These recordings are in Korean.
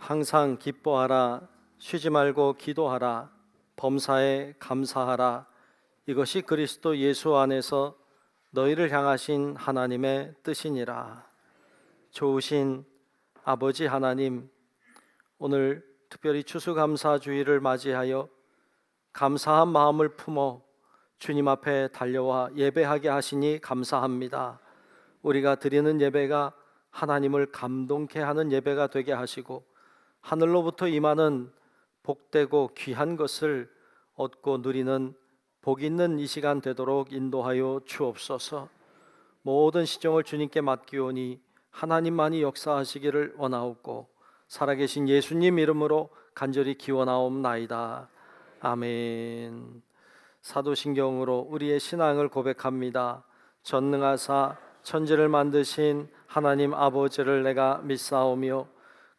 항상 기뻐하라, 쉬지 말고 기도하라, 범사에 감사하라. 이것이 그리스도 예수 안에서 너희를 향하신 하나님의 뜻이니라. 좋으신 아버지 하나님, 오늘 특별히 추수감사주의를 맞이하여 감사한 마음을 품어 주님 앞에 달려와 예배하게 하시니 감사합니다. 우리가 드리는 예배가 하나님을 감동케 하는 예배가 되게 하시고 하늘로부터 임하는 복되고 귀한 것을 얻고 누리는 복 있는 이 시간 되도록 인도하여 주옵소서. 모든 시종을 주님께 맡기오니 하나님만이 역사하시기를 원하옵고 살아계신 예수님 이름으로 간절히 기원하옵나이다. 아멘. 사도신경으로 우리의 신앙을 고백합니다. 전능하사 천지를 만드신 하나님 아버지를 내가 믿사오며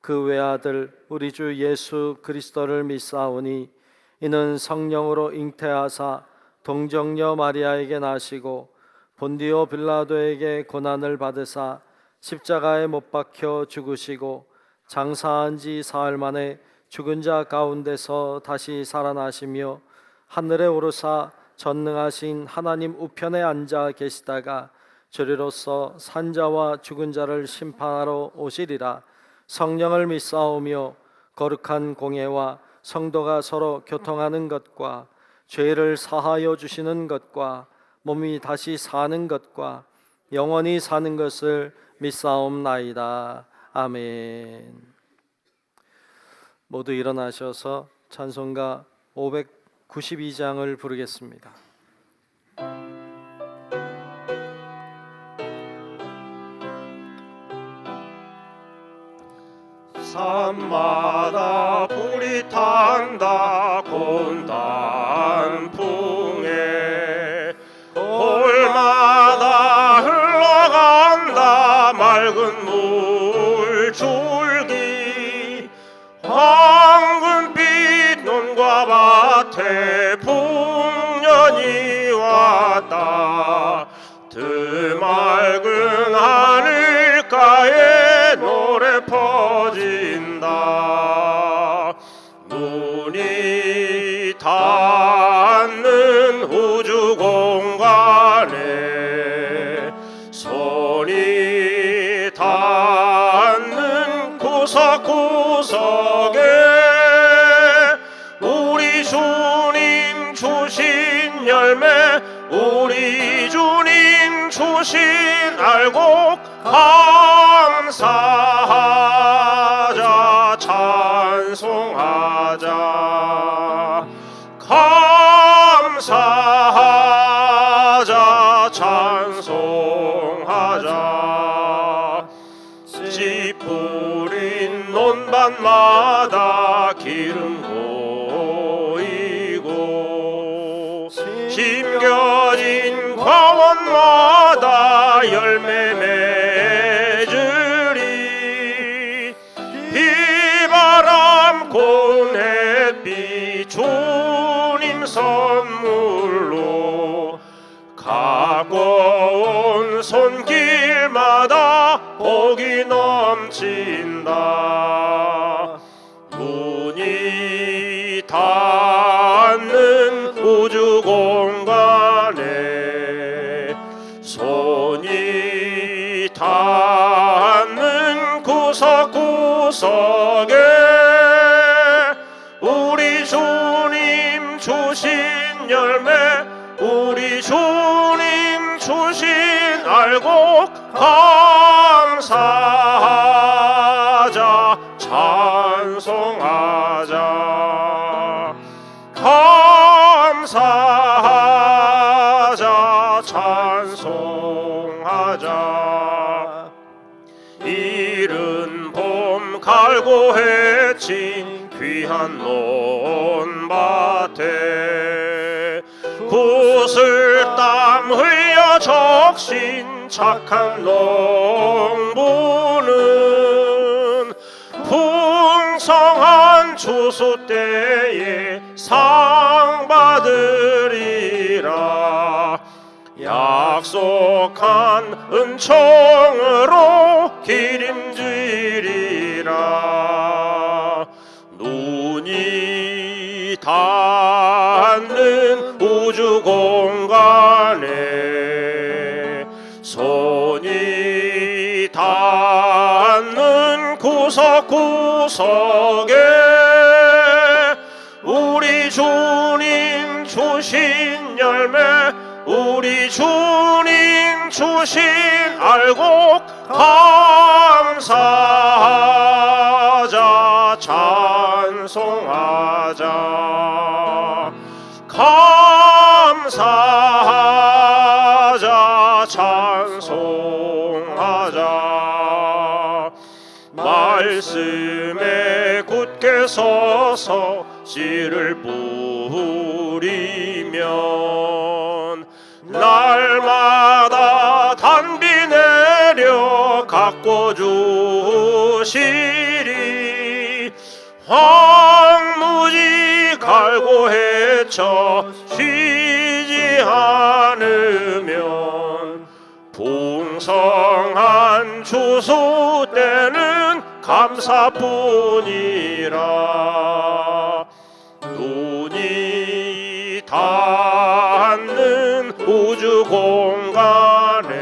그 외아들 우리 주 예수 그리스도를 믿사오니 이는 성령으로 잉태하사 동정녀 마리아에게 나시고 본디오 빌라도에게 고난을 받으사 십자가에 못 박혀 죽으시고 장사한 지 사흘 만에 죽은 자 가운데서 다시 살아나시며 하늘에 오르사 전능하신 하나님 우편에 앉아 계시다가 저리로서 산자와 죽은 자를 심판하러 오시리라. 성령을 믿사오며 거룩한 공예와 성도가 서로 교통하는 것과 죄를 사하여 주시는 것과 몸이 다시 사는 것과 영원히 사는 것을 믿사옵나이다. 아멘. 모두 일어나셔서 찬송가 592장을 부르겠습니다. 산마다 불이 탄다 곤단풍에 골마다 흘러간다 맑은 물줄기 황금빛 논과 밭에 풍년이 왔다 드맑은 하늘가에 노래 퍼진다 눈이 닿는 우주 공간에 손이 닿는 구석구석에 우리 주님 주신 열매 우리 주님 주신 알곡 감사하자 찬송하자 감사하자 찬송하자 씨 뿌린 논밭마다 기름 고이고 심겨진 과원마다 열매 맺으리 비바람 고운 햇빛 주님 선물로 가까운 손길마다 복이 넘친다 문이 닿는 우주 공간에 손이 닿는 구석구석에 우리 주님 주신 열매 우리 주님 주신 알곡 감사하자 찬송하자 감사하자 찬송하자 이른 봄 갈고 해친 귀한 논밭에 구슬땀 흘려 적신 착한 농부는 풍성한 추수 때에 상 받으리라 약속한 은총으로 기름지리라 구석에 우리 주님 주신 열매, 우리 주님 주신 알곡 감사하자, 찬송하자, 감사하자, 찬송하자. 말씀에 굳게 서서 씨를 뿌리면 날마다 단비 내려 가꿔주시리. 황무지 갈고 헤쳐 쉬지 않으면 풍성한 추수 때는 감사뿐이라. 눈이 닿는 우주 공간에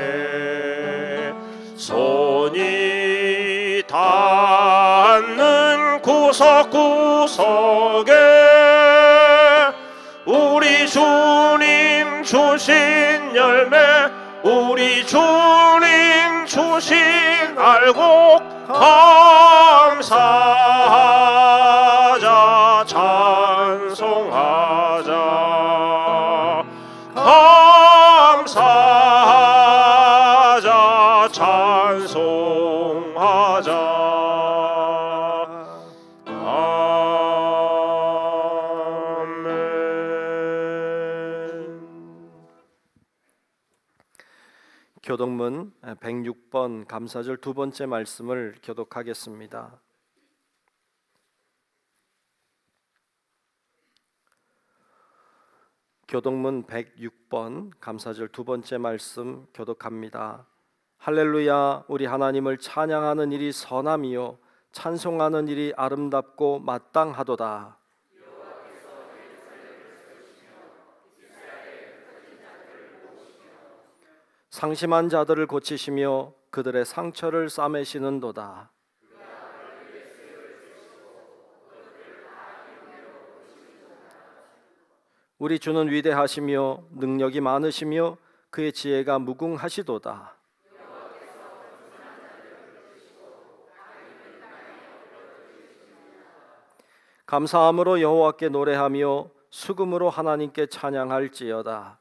손이 닿는 구석구석에 우리 주님 주신 열매, 우리 주님 주신 알곡 감사하자, 찬송하자, 감사하자, 찬송하자. 교독문 106번 감사절 두 번째 말씀을 교독하겠습니다. 교독문 106번 감사절 두 번째 말씀 교독합니다. 할렐루야, 우리 하나님을 찬양하는 일이 선함이요 찬송하는 일이 아름답고 마땅하도다. 상심한 자들을 고치시며 그들의 상처를 싸매시는도다. 우리 주는 위대하시며 능력이 많으시며 그의 지혜가 무궁하시도다. 감사함으로 여호와께 노래하며 수금으로 하나님께 찬양할지어다.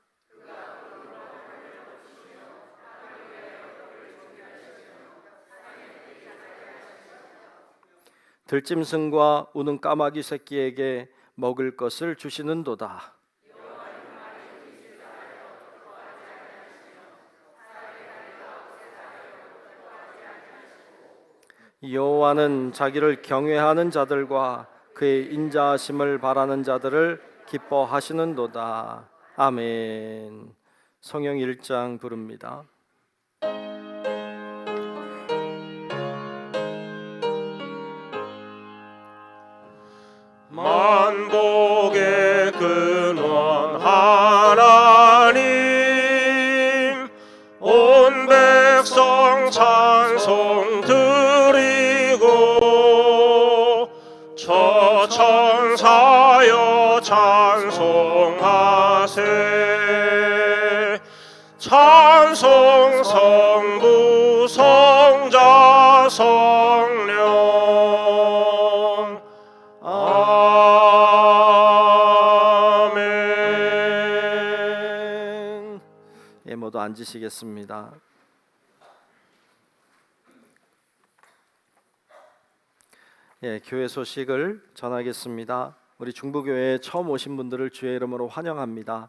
들짐승과 우는 까마귀 새끼에게 먹을 것을 주시는도다. 여호와는 자기를 경외하는 자들과 그의 인자하심을 바라는 자들을 기뻐하시는도다. 아멘. 성경 1장 부릅니다. 만복의 근원 하나님, 온 백성 찬송 드리고 저 천사여 찬송하세. 찬송 성부 성자 성령. 아멘. 예, 모두 앉으시겠습니다. 예, 교회 소식을 전하겠습니다. 우리 중부교회에 처음 오신 분들을 주의 이름으로 환영합니다.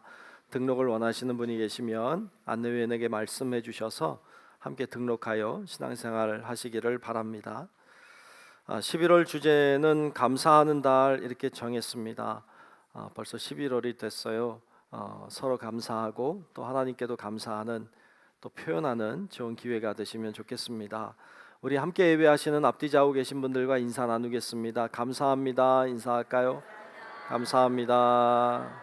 등록을 원하시는 분이 계시면 안내위원에게 말씀해 주셔서 함께 등록하여 신앙생활 하시기를 바랍니다. 11월 주제는 감사하는 달 이렇게 정했습니다. 벌써 11월이 됐어요. 서로 감사하고 또 하나님께도 감사하는, 또 표현하는 좋은 기회가 되시면 좋겠습니다. 우리 함께 예배하시는 앞뒤 좌우 계신 분들과 인사 나누겠습니다. 감사합니다. 인사할까요? 감사합니다.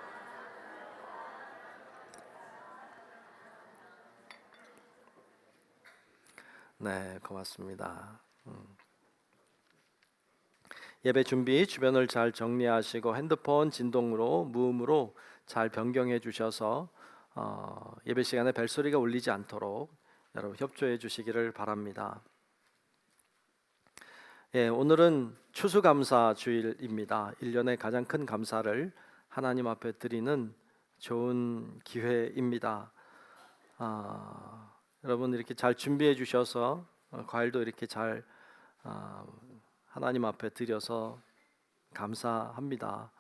네, 고맙습니다. 예배 준비 주변을 잘 정리하시고 핸드폰 진동으로 무음으로 잘 변경해 주셔서 예배 시간에 벨소리가 울리지 않도록 여러분 협조해 주시기를 바랍니다. 예, 오늘은 추수감사 주일입니다. 1년의 가장 큰 감사를 하나님 앞에 드리는 좋은 기회입니다. 여러분 이렇게 잘 준비해 주셔서 과일도 이렇게 잘 하나님 앞에 드려서 감사합니다.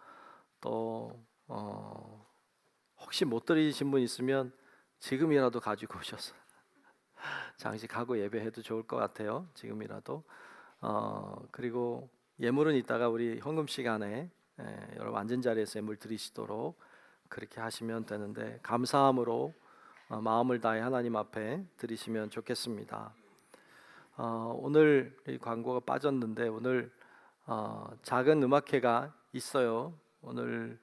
또 혹시 못 드리신 분 있으면 지금이라도 가지고 오셔서 장식하고 예배해도 좋을 것 같아요. 지금이라도. 그리고 예물은 이따가 우리 헌금 시간에 여러분 앉은 자리에서 예물 드리시도록 그렇게 하시면 되는데 감사함으로 마음을 다해 하나님 앞에 드리시면 좋겠습니다. 오늘 이 광고가 빠졌는데 오늘 작은 음악회가 있어요. 오늘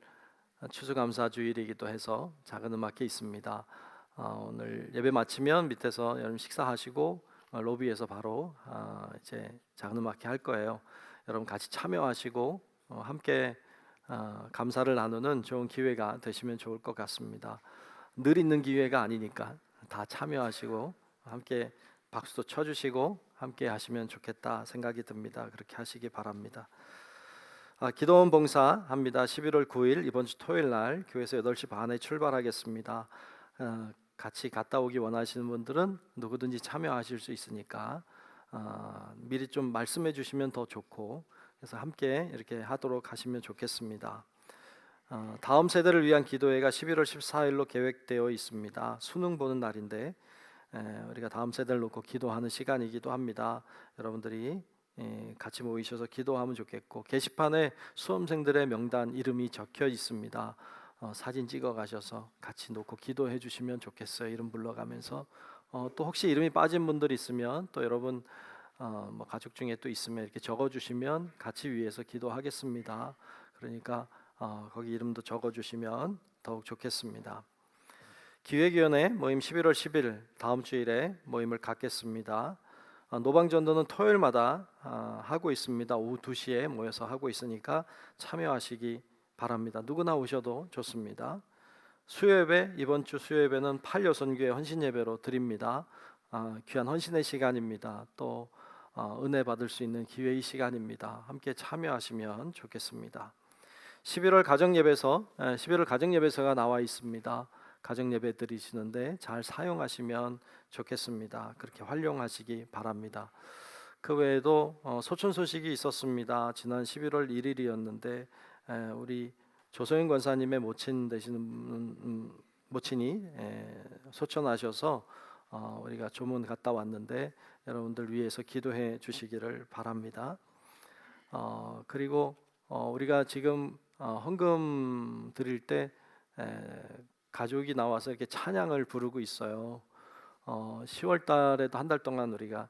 추수감사 주일이기도 해서 작은 음악회 있습니다. 오늘 예배 마치면 밑에서 여러분 식사하시고 로비에서 바로 이제 작은 음악회 할 거예요. 여러분 같이 참여하시고 함께 감사를 나누는 좋은 기회가 되시면 좋을 것 같습니다. 늘 있는 기회가 아니니까 다 참여하시고 함께 박수도 쳐주시고 함께 하시면 좋겠다 생각이 듭니다. 그렇게 하시기 바랍니다. 기도원 봉사합니다. 11월 9일 이번 주 토요일 날 교회에서 8시 반에 출발하겠습니다. 같이 갔다 오기 원하시는 분들은 누구든지 참여하실 수 있으니까 미리 좀 말씀해 주시면 더 좋고 그래서 함께 이렇게 하도록 하시면 좋겠습니다. 다음 세대를 위한 기도회가 11월 14일로 계획되어 있습니다. 수능 보는 날인데 우리가 다음 세대를 놓고 기도하는 시간이기도 합니다. 여러분들이 같이 모이셔서 기도하면 좋겠고 게시판에 수험생들의 명단 이름이 적혀 있습니다. 사진 찍어 가셔서 같이 놓고 기도해 주시면 좋겠어요. 이름 불러가면서 또 혹시 이름이 빠진 분들 있으면 또 여러분 뭐 가족 중에 또 있으면 이렇게 적어 주시면 같이 위해서 기도하겠습니다. 그러니까 거기 이름도 적어 주시면 더욱 좋겠습니다. 기획위원회 모임 11월 10일 다음 주일에 모임을 갖겠습니다. 노방전도는 토요일마다 하고 있습니다. 오후 2시에 모여서 하고 있으니까 참여하시기 바랍니다. 누구나 오셔도 좋습니다. 수요예배 이번 주 수요예배는 팔여선교회 헌신예배로 드립니다. 귀한 헌신의 시간입니다. 또 은혜 받을 수 있는 기회의 시간입니다. 함께 참여하시면 좋겠습니다. 11월 가정예배서가 나와 있습니다. 가정예배 드리시는데 잘 사용하시면 좋겠습니다. 그렇게 활용하시기 바랍니다. 그 외에도 소천 소식이 있었습니다. 지난 11월 1일이었는데 우리 조소연 권사님의 모친 되시는 모친이 소천하셔서 우리가 조문 갔다 왔는데 여러분들 위해서 기도해 주시기를 바랍니다. 그리고 우리가 지금 헌금 드릴 때 가족이 나와서 이렇게 찬양을 부르고 있어요. 10월 달에도 한 달 동안 우리가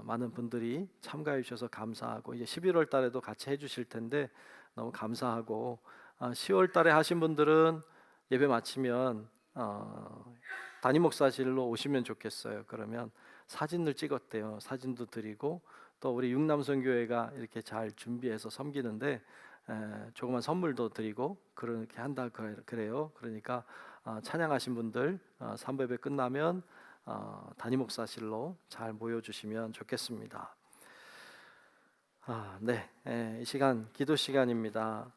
많은 분들이 참가해 주셔서 감사하고 이제 11월 달에도 같이 해 주실 텐데 너무 감사하고 10월 달에 하신 분들은 예배 마치면 담임 목사실로 오시면 좋겠어요. 그러면 사진을 찍었대요. 사진도 드리고 또 우리 육남선교회가 이렇게 잘 준비해서 섬기는데 조그만 선물도 드리고 그렇게 한다 그래요. 그러니까 찬양하신 분들 3배배 끝나면 담임 목사실로 잘 모여주시면 좋겠습니다. 네, 이 시간 기도 시간입니다.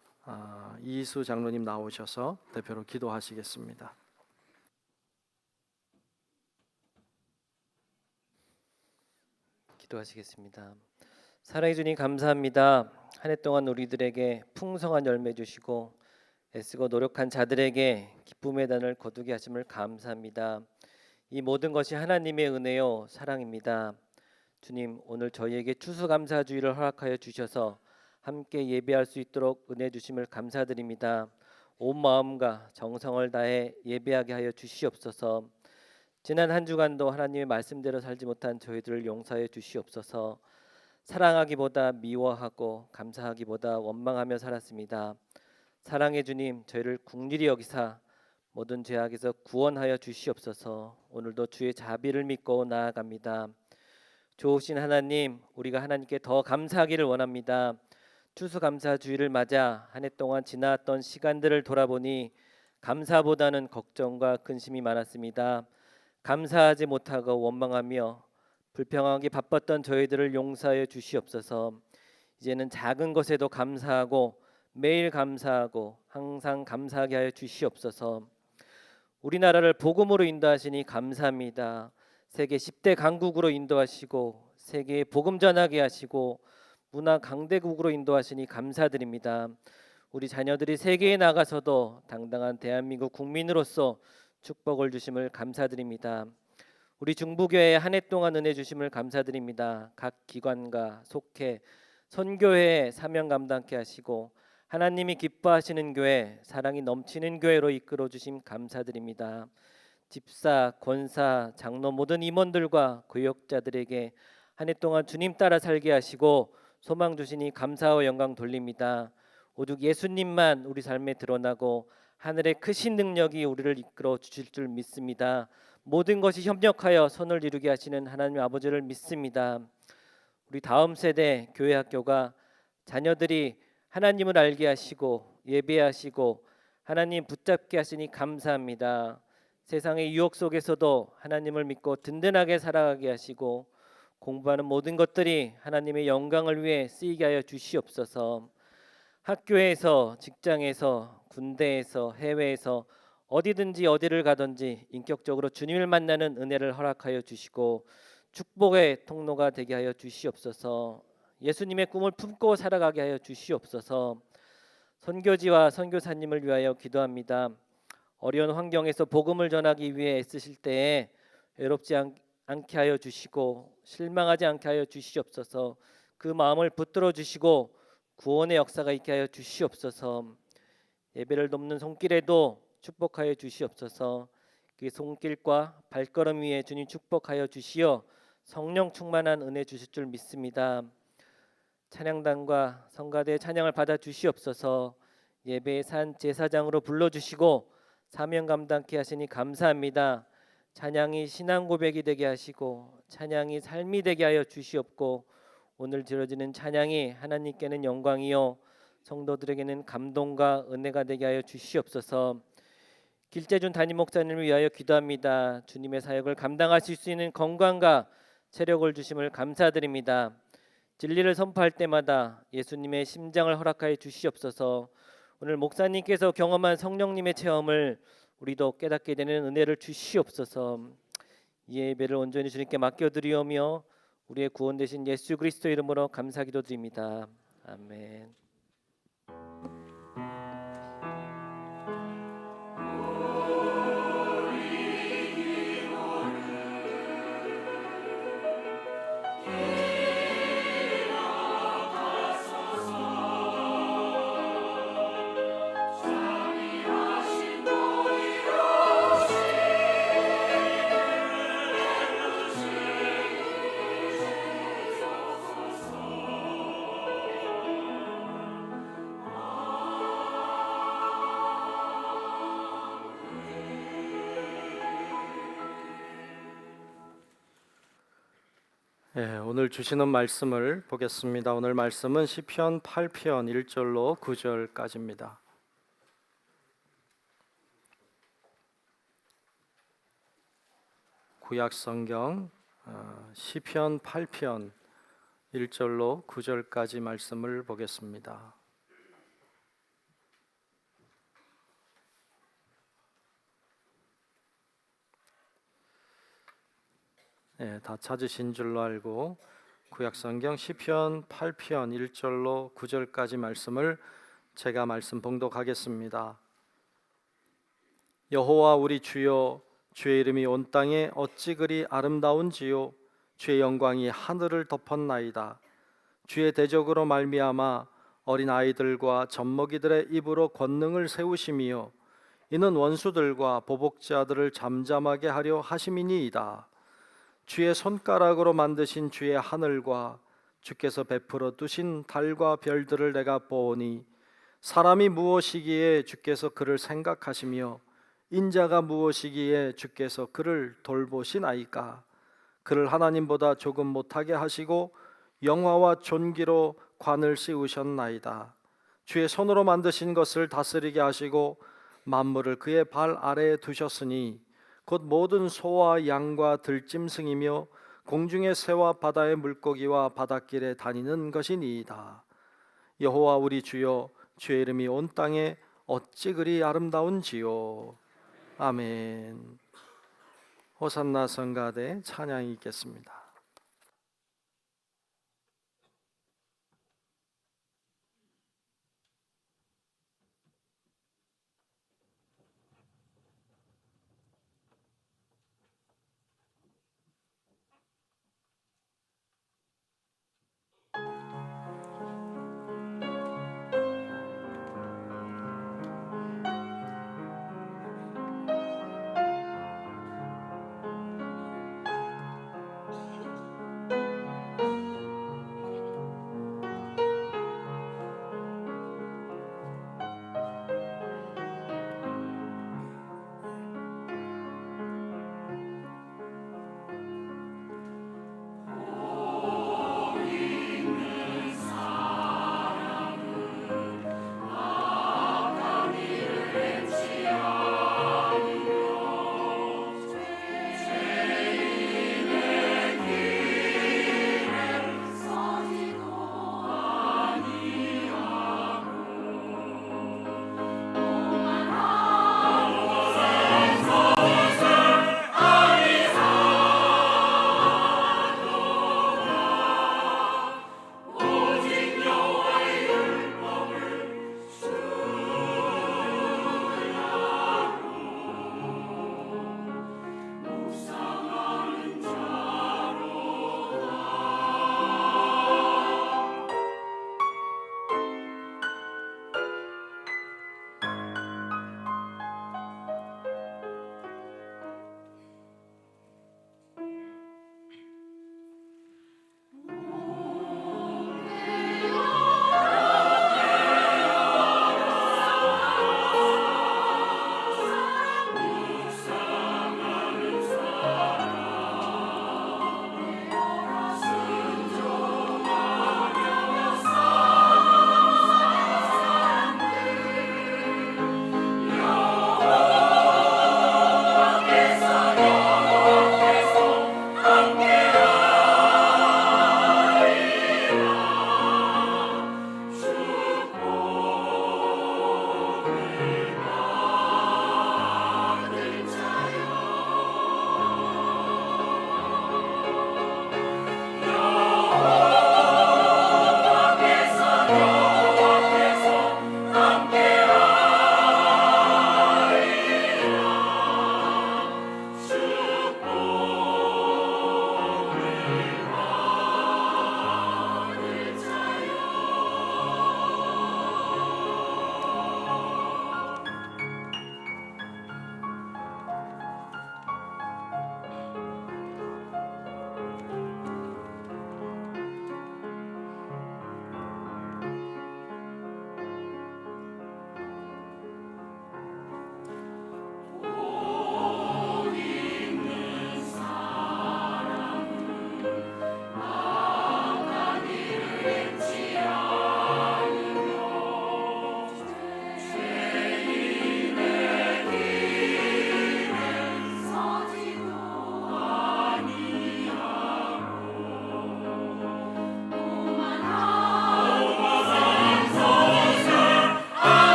이희수 장로님 나오셔서 대표로 기도하시겠습니다. 기도하시겠습니다. 사랑해 주님 감사합니다. 한 해 동안 우리들에게 풍성한 열매 주시고 애쓰고 노력한 자들에게 기쁨의 단을 거두게 하심을 감사합니다. 이 모든 것이 하나님의 은혜요 사랑입니다. 주님 오늘 저희에게 추수감사주일을 허락하여 주셔서 함께 예배할 수 있도록 은혜 주심을 감사드립니다. 온 마음과 정성을 다해 예배하게 하여 주시옵소서. 지난 한 주간도 하나님의 말씀대로 살지 못한 저희들을 용서해 주시옵소서. 사랑하기보다 미워하고 감사하기보다 원망하며 살았습니다. 사랑의 주님 저희를 긍휼히 여기사 모든 죄악에서 구원하여 주시옵소서. 오늘도 주의 자비를 믿고 나아갑니다. 좋으신 하나님 우리가 하나님께 더 감사하기를 원합니다. 추수감사주의를 맞아 한 해 동안 지나왔던 시간들을 돌아보니 감사보다는 걱정과 근심이 많았습니다. 감사하지 못하고 원망하며 불평하기 바빴던 저희들을 용서하여 주시옵소서. 이제는 작은 것에도 감사하고 매일 감사하고 항상 감사하게 하여 주시옵소서. 우리나라를 복음으로 인도하시니 감사합니다. 세계 10대 강국으로 인도하시고 세계에 복음 전하게 하시고 문화 강대국으로 인도하시니 감사드립니다. 우리 자녀들이 세계에 나가서도 당당한 대한민국 국민으로서 축복을 주심을 감사드립니다. 우리 중부교회에 한 해 동안 은혜 주심을 감사드립니다. 각 기관과 속회, 선교회에 사명 감당케 하시고 하나님이 기뻐하시는 교회, 사랑이 넘치는 교회로 이끌어 주심 감사드립니다. 집사, 권사, 장로 모든 임원들과 교역자들에게 한 해 동안 주님 따라 살게 하시고 소망 주시니 감사와 영광 돌립니다. 오직 예수님만 우리 삶에 드러나고 하늘의 크신 능력이 우리를 이끌어 주실 줄 믿습니다. 모든 것이 협력하여 선을 이루게 하시는 하나님 아버지를 믿습니다. 우리 다음 세대 교회 학교가 자녀들이 하나님을 알게 하시고 예배하시고 하나님 붙잡게 하시니 감사합니다. 세상의 유혹 속에서도 하나님을 믿고 든든하게 살아가게 하시고 공부하는 모든 것들이 하나님의 영광을 위해 쓰이게 하여 주시옵소서. 학교에서, 직장에서, 군대에서, 해외에서 어디든지 어디를 가든지 인격적으로 주님을 만나는 은혜를 허락하여 주시고 축복의 통로가 되게 하여 주시옵소서. 예수님의 꿈을 품고 살아가게 하여 주시옵소서. 선교지와 선교사님을 위하여 기도합니다. 어려운 환경에서 복음을 전하기 위해 애쓰실 때에 외롭지 않게 하여 주시고 실망하지 않게 하여 주시옵소서. 그 마음을 붙들어 주시고 구원의 역사가 있게 하여 주시옵소서. 예배를 돕는 손길에도 축복하여 주시옵소서. 그 손길과 발걸음 위에 주님 축복하여 주시어 성령 충만한 은혜 주실 줄 믿습니다. 찬양단과 성가대 찬양을 받아 주시옵소서. 예배의 산 제사장으로 불러주시고 사명 감당케 하시니 감사합니다. 찬양이 신앙 고백이 되게 하시고 찬양이 삶이 되게 하여 주시옵고 오늘 드려지는 찬양이 하나님께는 영광이요 성도들에게는 감동과 은혜가 되게 하여 주시옵소서. 길재준 담임 목사님을 위하여 기도합니다. 주님의 사역을 감당하실 수 있는 건강과 체력을 주심을 감사드립니다. 진리를 선포할 때마다 예수님의 심장을 허락하여 주시옵소서. 오늘 목사님께서 경험한 성령님의 체험을 우리도 깨닫게 되는 은혜를 주시옵소서. 이 예배를 온전히 주님께 맡겨드리오며 우리의 구원 되신 예수 그리스도 이름으로 감사 기도드립니다. 아멘. 오늘 주시는 말씀을 보겠습니다. 오늘 말씀은 시편 8편 1절로 9절까지입니다. 구약 성경 시편 8편 1절로 9절까지 말씀을 보겠습니다. 다 찾으신 줄로 알고 구약성경 시편 8편 1절로 9절까지 말씀을 제가 말씀 봉독하겠습니다. 여호와 우리 주여, 주의 이름이 온 땅에 어찌 그리 아름다운지요. 주의 영광이 하늘을 덮었나이다. 주의 대적으로 말미암아 어린 아이들과 젖먹이들의 입으로 권능을 세우심이요 이는 원수들과 보복자들을 잠잠하게 하려 하심이니이다. 주의 손가락으로 만드신 주의 하늘과 주께서 베풀어 두신 달과 별들을 내가 보오니 사람이 무엇이기에 주께서 그를 생각하시며 인자가 무엇이기에 주께서 그를 돌보시나이까. 그를 하나님보다 조금 못하게 하시고 영화와 존귀로 관을 씌우셨나이다. 주의 손으로 만드신 것을 다스리게 하시고 만물을 그의 발 아래에 두셨으니 곧 모든 소와 양과 들짐승이며 공중의 새와 바다의 물고기와 바닷길에 다니는 것이니이다. 여호와 우리 주여, 주의 이름이 온 땅에 어찌 그리 아름다운지요. 아멘. 호산나 성가대 찬양이 있겠습니다.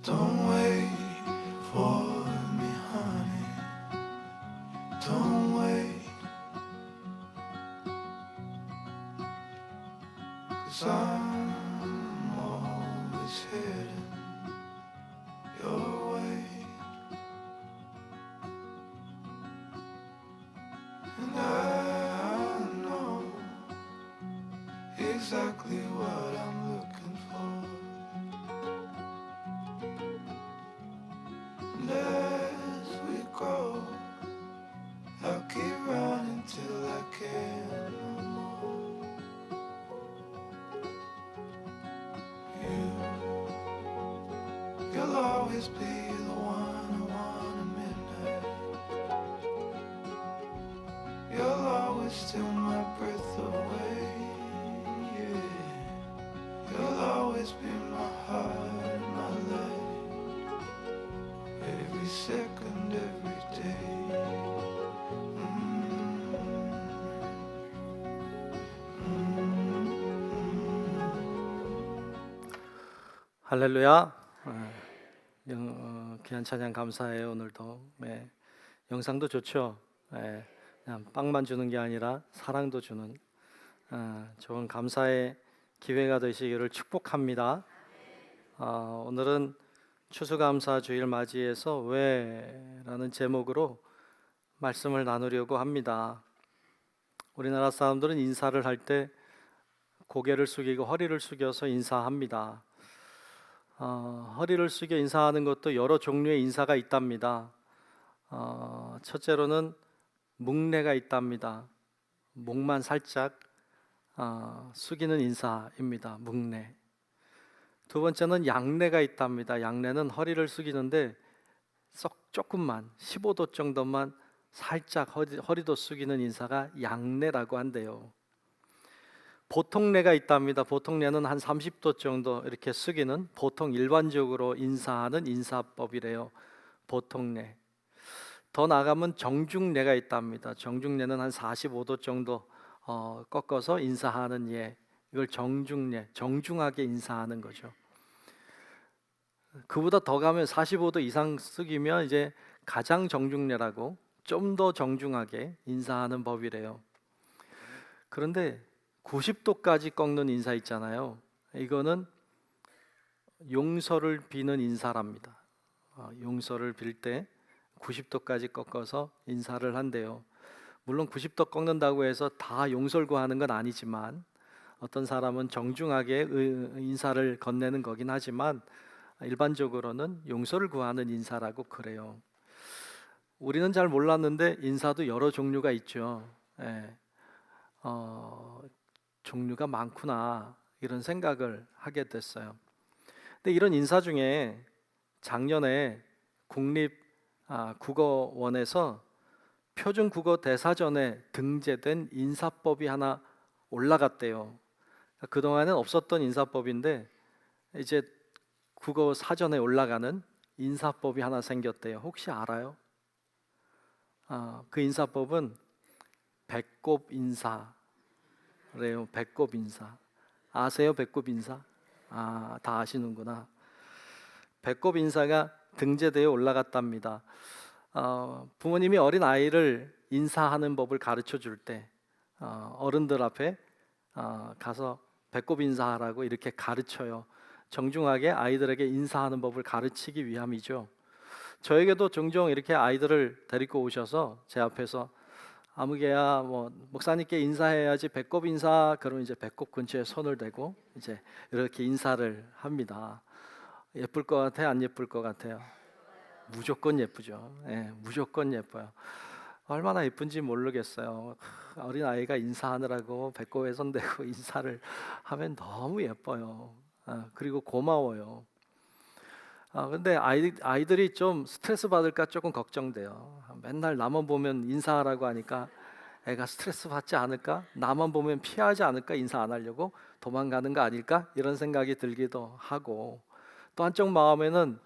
Don't wait for me, honey. Don't wait. 'Cause I'm always heading your way. And I know exactly what I'm looking for. And as we go, I'll keep running till I can't no more. You'll always be the one I want at midnight. You'll always steal my breath away. Yeah. You'll always be my heart, my life. Every second, every day. 할렐루야. 귀한 찬양 감사해요. 오늘도 영상도 좋죠. 그냥 빵만 주는 게 아니라 사랑도 주는 좋은 감사의 기회가 되시기를 축복합니다. 오늘은 추수감사 주일 맞이해서 왜라는 제목으로 말씀을 나누려고 합니다. 우리나라 사람들은 인사를 할 때 고개를 숙이고 허리를 숙여서 인사합니다. 허리를 숙여 인사하는 것도 여러 종류의 인사가 있답니다. 첫째로는 묵례가 있답니다. 목만 살짝 숙이는 인사입니다. 묵례. 두 번째는 양례가 있답니다. 양례는 허리를 숙이는데 조금만 15도 정도만 살짝 허리도 숙이는 인사가 양례라고 한대요. 보통례가 있답니다. 보통례는 한 30도 정도 이렇게 숙이는 보통 일반적으로 인사하는 인사법이래요. 보통례. 더 나가면 정중례가 있답니다. 정중례는 한 45도 정도 꺾어서 인사하는 예. 이걸 정중례, 정중하게 인사하는 거죠. 그보다 더 가면 45도 이상 숙이면 이제 가장 정중례라고 좀 더 정중하게 인사하는 법이래요. 그런데 90도까지 꺾는 인사 있잖아요. 이거는 용서를 비는 인사랍니다. 용서를 빌 때 90도까지 꺾어서 인사를 한대요. 물론 90도 꺾는다고 해서 다 용서를 구하는 건 아니지만 어떤 사람은 정중하게 인사를 건네는 거긴 하지만 일반적으로는 용서를 구하는 인사라고 그래요. 우리는 잘 몰랐는데 인사도 여러 종류가 있죠. 종류가 많구나 이런 생각을 하게 됐어요. 근데 이런 인사 중에 작년에 국립국어원에서 표준국어 대사전에 등재된 인사법이 하나 올라갔대요. 그동안은 없었던 인사법인데 이제 국어 사전에 올라가는 인사법이 하나 생겼대요. 혹시 알아요? 그 인사법은 배꼽 인사 그래요. 배꼽 인사. 아세요? 배꼽 인사? 다 아시는구나. 배꼽 인사가 등재되어 올라갔답니다. 부모님이 어린 아이를 인사하는 법을 가르쳐 줄 때 어른들 앞에 가서 배꼽 인사하라고 이렇게 가르쳐요. 정중하게 아이들에게 인사하는 법을 가르치기 위함이죠. 저에게도 종종 이렇게 아이들을 데리고 오셔서 제 앞에서 아무개야 목사님께 인사해야지 배꼽 인사. 그러면 이제 배꼽 근처에 손을 대고 이제 이렇게 인사를 합니다. 예쁠 것 같아요? 안 예쁠 것 같아요? 무조건 예쁘죠. 무조건 예뻐요. 얼마나 예쁜지 모르겠어요. 어린 아이가 인사하느라고 배꼽에 손 대고 인사를 하면 너무 예뻐요. 그리고 고마워요. 근데 아이들이 좀 스트레스 받을까 조금 걱정돼요. 맨날 나만 보면 인사하라고 하니까 애가 스트레스 받지 않을까? 나만 보면 피하지 않을까? 인사 안 하려고 도망가는 거 아닐까? 이런 생각이 들기도 하고 또 한쪽 마음에는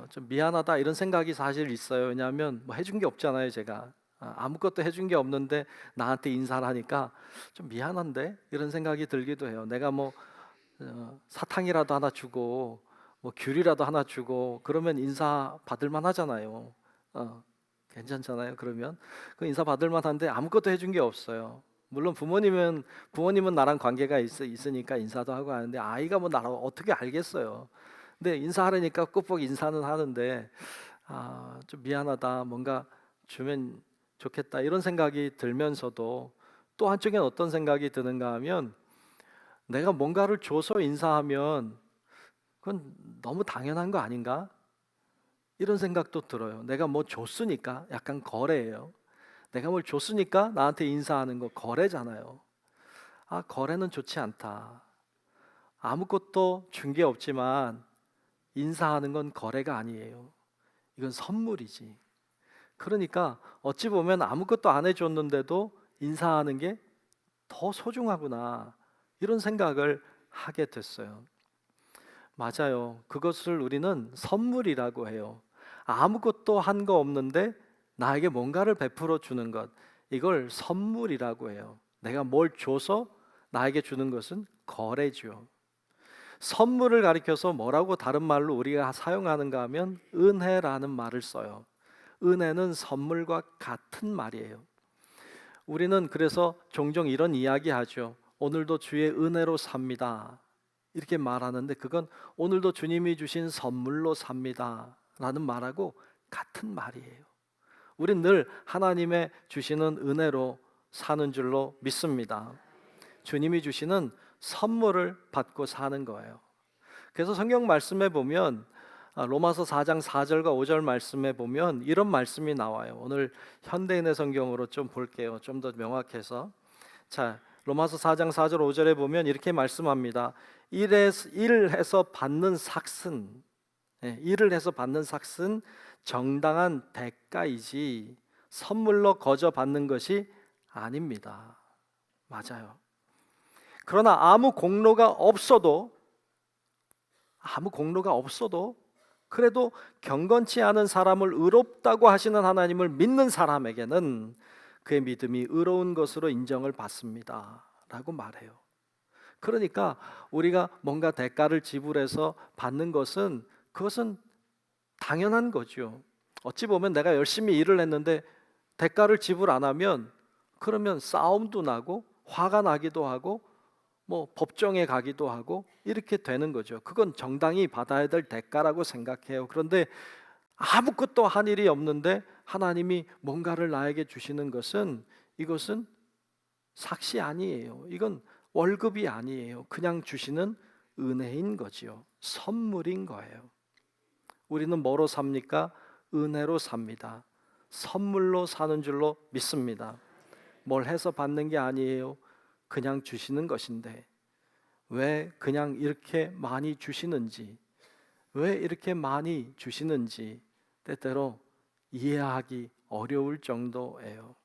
좀 미안하다 이런 생각이 사실 있어요. 왜냐하면 해준 게 없잖아요. 제가 아무것도 해준 게 없는데 나한테 인사를 하니까 좀 미안한데 이런 생각이 들기도 해요. 내가 사탕이라도 하나 주고 뭐 귤이라도 하나 주고 그러면 인사 받을 만하잖아요. 괜찮잖아요. 그러면 그 인사 받을 만한데 아무것도 해준 게 없어요. 물론 부모님은 나랑 관계가 있으니까 인사도 하고 하는데 아이가 뭐 나랑 어떻게 알겠어요. 근데 인사하려니까 꾹꾹 인사는 하는데 좀 미안하다, 뭔가 주면 좋겠다 이런 생각이 들면서도 또 한쪽엔 어떤 생각이 드는가 하면 내가 뭔가를 줘서 인사하면 그건 너무 당연한 거 아닌가? 이런 생각도 들어요. 내가 뭐 줬으니까, 약간 거래예요. 내가 뭘 줬으니까 나한테 인사하는 거 거래잖아요. 거래는 좋지 않다. 아무것도 준 게 없지만 인사하는 건 거래가 아니에요. 이건 선물이지. 그러니까 어찌 보면 아무것도 안 해줬는데도 인사하는 게 더 소중하구나, 이런 생각을 하게 됐어요. 맞아요. 그것을 우리는 선물이라고 해요. 아무것도 한 거 없는데 나에게 뭔가를 베풀어 주는 것, 이걸 선물이라고 해요. 내가 뭘 줘서 나에게 주는 것은 거래죠. 선물을 가리켜서 뭐라고 다른 말로 우리가 사용하는가 하면 은혜라는 말을 써요. 은혜는 선물과 같은 말이에요. 우리는 그래서 종종 이런 이야기 하죠. 오늘도 주의 은혜로 삽니다, 이렇게 말하는데 그건 오늘도 주님이 주신 선물로 삽니다 라는 말하고 같은 말이에요. 우린 늘 하나님의 주시는 은혜로 사는 줄로 믿습니다. 주님이 주시는 선물을 받고 사는 거예요. 그래서 성경 말씀에 보면 로마서 4장 4절과 5절 말씀에 보면 이런 말씀이 나와요. 오늘 현대인의 성경으로 좀 볼게요. 좀 더 명확해서. 자, 로마서 4장 4절 5절에 보면 이렇게 말씀합니다. 일을 해서 받는 삭은 정당한 대가이지 선물로 거저 받는 것이 아닙니다. 맞아요. 그러나 아무 공로가 없어도 그래도 경건치 않은 사람을 의롭다고 하시는 하나님을 믿는 사람에게는 그의 믿음이 의로운 것으로 인정을 받습니다 라고 말해요. 그러니까 우리가 뭔가 대가를 지불해서 받는 것은 그것은 당연한 거죠. 어찌 보면 내가 열심히 일을 했는데 대가를 지불 안 하면 그러면 싸움도 나고 화가 나기도 하고 뭐 법정에 가기도 하고 이렇게 되는 거죠. 그건 정당히 받아야 될 대가라고 생각해요. 그런데 아무것도 한 일이 없는데 하나님이 뭔가를 나에게 주시는 것은 이것은 삭시 아니에요. 이건 월급이 아니에요. 그냥 주시는 은혜인 거지요. 선물인 거예요. 우리는 뭐로 삽니까? 은혜로 삽니다. 선물로 사는 줄로 믿습니다. 뭘 해서 받는 게 아니에요. 그냥 주시는 것인데 왜 그냥 이렇게 많이 주시는지, 왜 이렇게 많이 주시는지 때때로 이해하기 어려울 정도예요.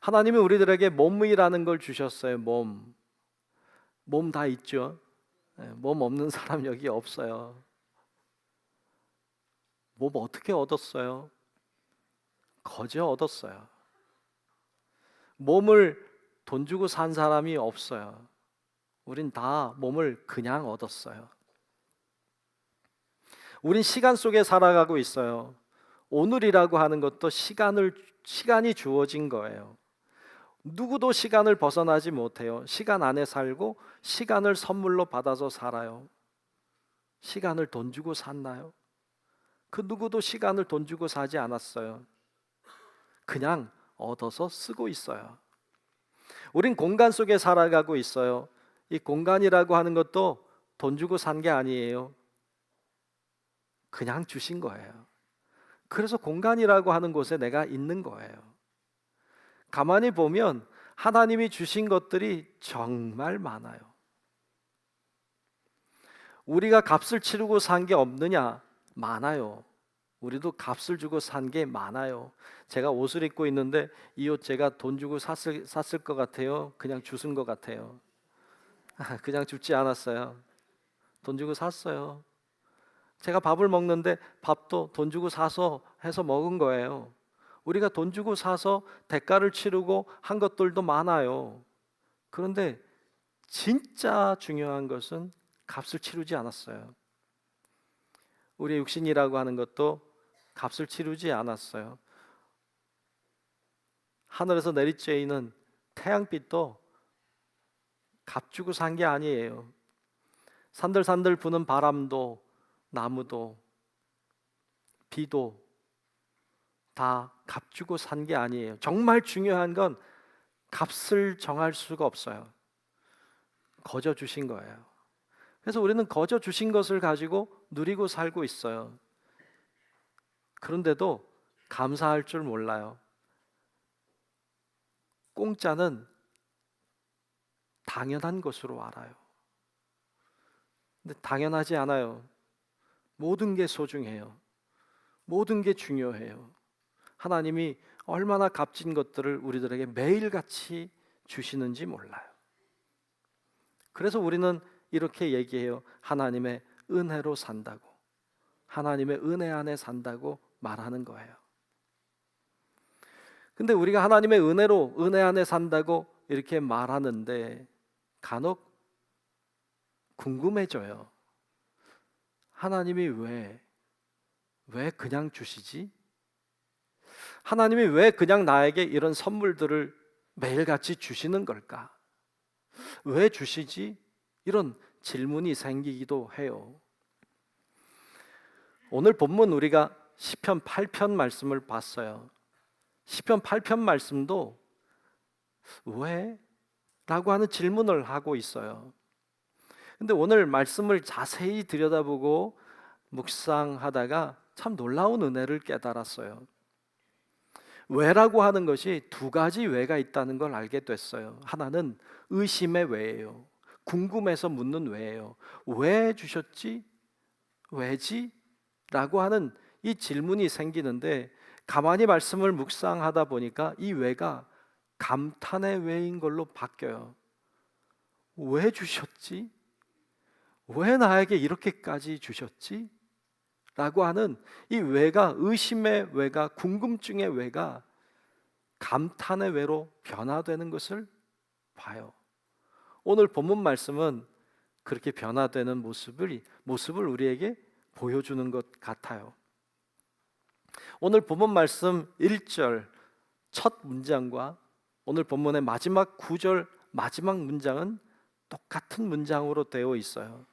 하나님은 우리들에게 몸이라는 걸 주셨어요. 몸 다 있죠. 몸 없는 사람 여기 없어요. 몸 어떻게 얻었어요? 거저 얻었어요. 몸을 돈 주고 산 사람이 없어요. 우린 다 몸을 그냥 얻었어요. 우린 시간 속에 살아가고 있어요. 오늘이라고 하는 것도 시간이 주어진 거예요. 누구도 시간을 벗어나지 못해요. 시간 안에 살고 시간을 선물로 받아서 살아요. 시간을 돈 주고 샀나요? 그 누구도 시간을 돈 주고 사지 않았어요. 그냥 얻어서 쓰고 있어요. 우린 공간 속에 살아가고 있어요. 이 공간이라고 하는 것도 돈 주고 산 게 아니에요. 그냥 주신 거예요. 그래서 공간이라고 하는 곳에 내가 있는 거예요. 가만히 보면 하나님이 주신 것들이 정말 많아요. 우리가 값을 치르고 산 게 없느냐? 많아요. 우리도 값을 주고 산 게 많아요. 제가 옷을 입고 있는데 이 옷 제가 돈 주고 샀을 것 같아요? 그냥 주신 것 같아요? 그냥 줍지 않았어요. 돈 주고 샀어요. 제가 밥을 먹는데 밥도 돈 주고 사서 해서 먹은 거예요. 우리가 돈 주고 사서 대가를 치르고 한 것들도 많아요. 그런데 진짜 중요한 것은 값을 치르지 않았어요. 우리의 육신이라고 하는 것도 값을 치르지 않았어요. 하늘에서 내리쬐이는 태양빛도 값 주고 산 게 아니에요. 산들산들 부는 바람도 나무도 비도 다 값 주고 산 게 아니에요. 정말 중요한 건 값을 정할 수가 없어요. 거저 주신 거예요. 그래서 우리는 거저 주신 것을 가지고 누리고 살고 있어요. 그런데도 감사할 줄 몰라요. 공짜는 당연한 것으로 알아요. 근데 당연하지 않아요. 모든 게 소중해요. 모든 게 중요해요. 하나님이 얼마나 값진 것들을 우리들에게 매일같이 주시는지 몰라요. 그래서 우리는 이렇게 얘기해요. 하나님의 은혜로 산다고. 하나님의 은혜 안에 산다고 말하는 거예요. 근데 우리가 하나님의 은혜로 은혜 안에 산다고 이렇게 말하는데 간혹 궁금해져요. 하나님이 왜 그냥 주시지? 하나님이 왜 그냥 나에게 이런 선물들을 매일같이 주시는 걸까? 왜 주시지? 이런 질문이 생기기도 해요. 오늘 본문 우리가 시편 8편 말씀을 봤어요. 시편 8편 말씀도 왜? 라고 하는 질문을 하고 있어요. 근데 오늘 말씀을 자세히 들여다보고 묵상하다가 참 놀라운 은혜를 깨달았어요. 왜라고 하는 것이 두 가지 왜가 있다는 걸 알게 됐어요. 하나는 의심의 왜예요. 궁금해서 묻는 왜예요. 왜 주셨지? 왜지? 라고 하는 이 질문이 생기는데 가만히 말씀을 묵상하다 보니까 이 왜가 감탄의 왜인 걸로 바뀌어요. 왜 주셨지? 왜 나에게 이렇게까지 주셨지? 라고 하는 이 왜가, 의심의 왜가, 궁금증의 왜가 감탄의 왜로 변화되는 것을 봐요. 오늘 본문 말씀은 그렇게 변화되는 모습을 우리에게 보여주는 것 같아요. 오늘 본문 말씀 1절 첫 문장과 오늘 본문의 마지막 9절 마지막 문장은 똑같은 문장으로 되어 있어요.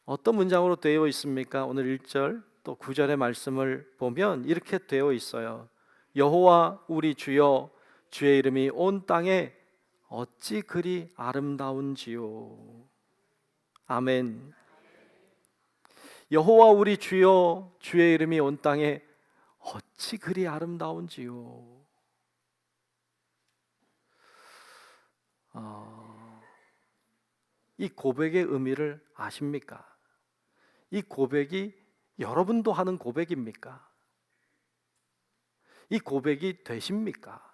어떤 문장으로 되어 있습니까? 오늘 1절 또 9절의 말씀을 보면 이렇게 되어 있어요. 여호와 우리 주여 주의 이름이 온 땅에 어찌 그리 아름다운지요. 아멘. 여호와 우리 주여 주의 이름이 온 땅에 어찌 그리 아름다운지요. 이 고백의 의미를 아십니까? 이 고백이 여러분도 하는 고백입니까? 이 고백이 되십니까?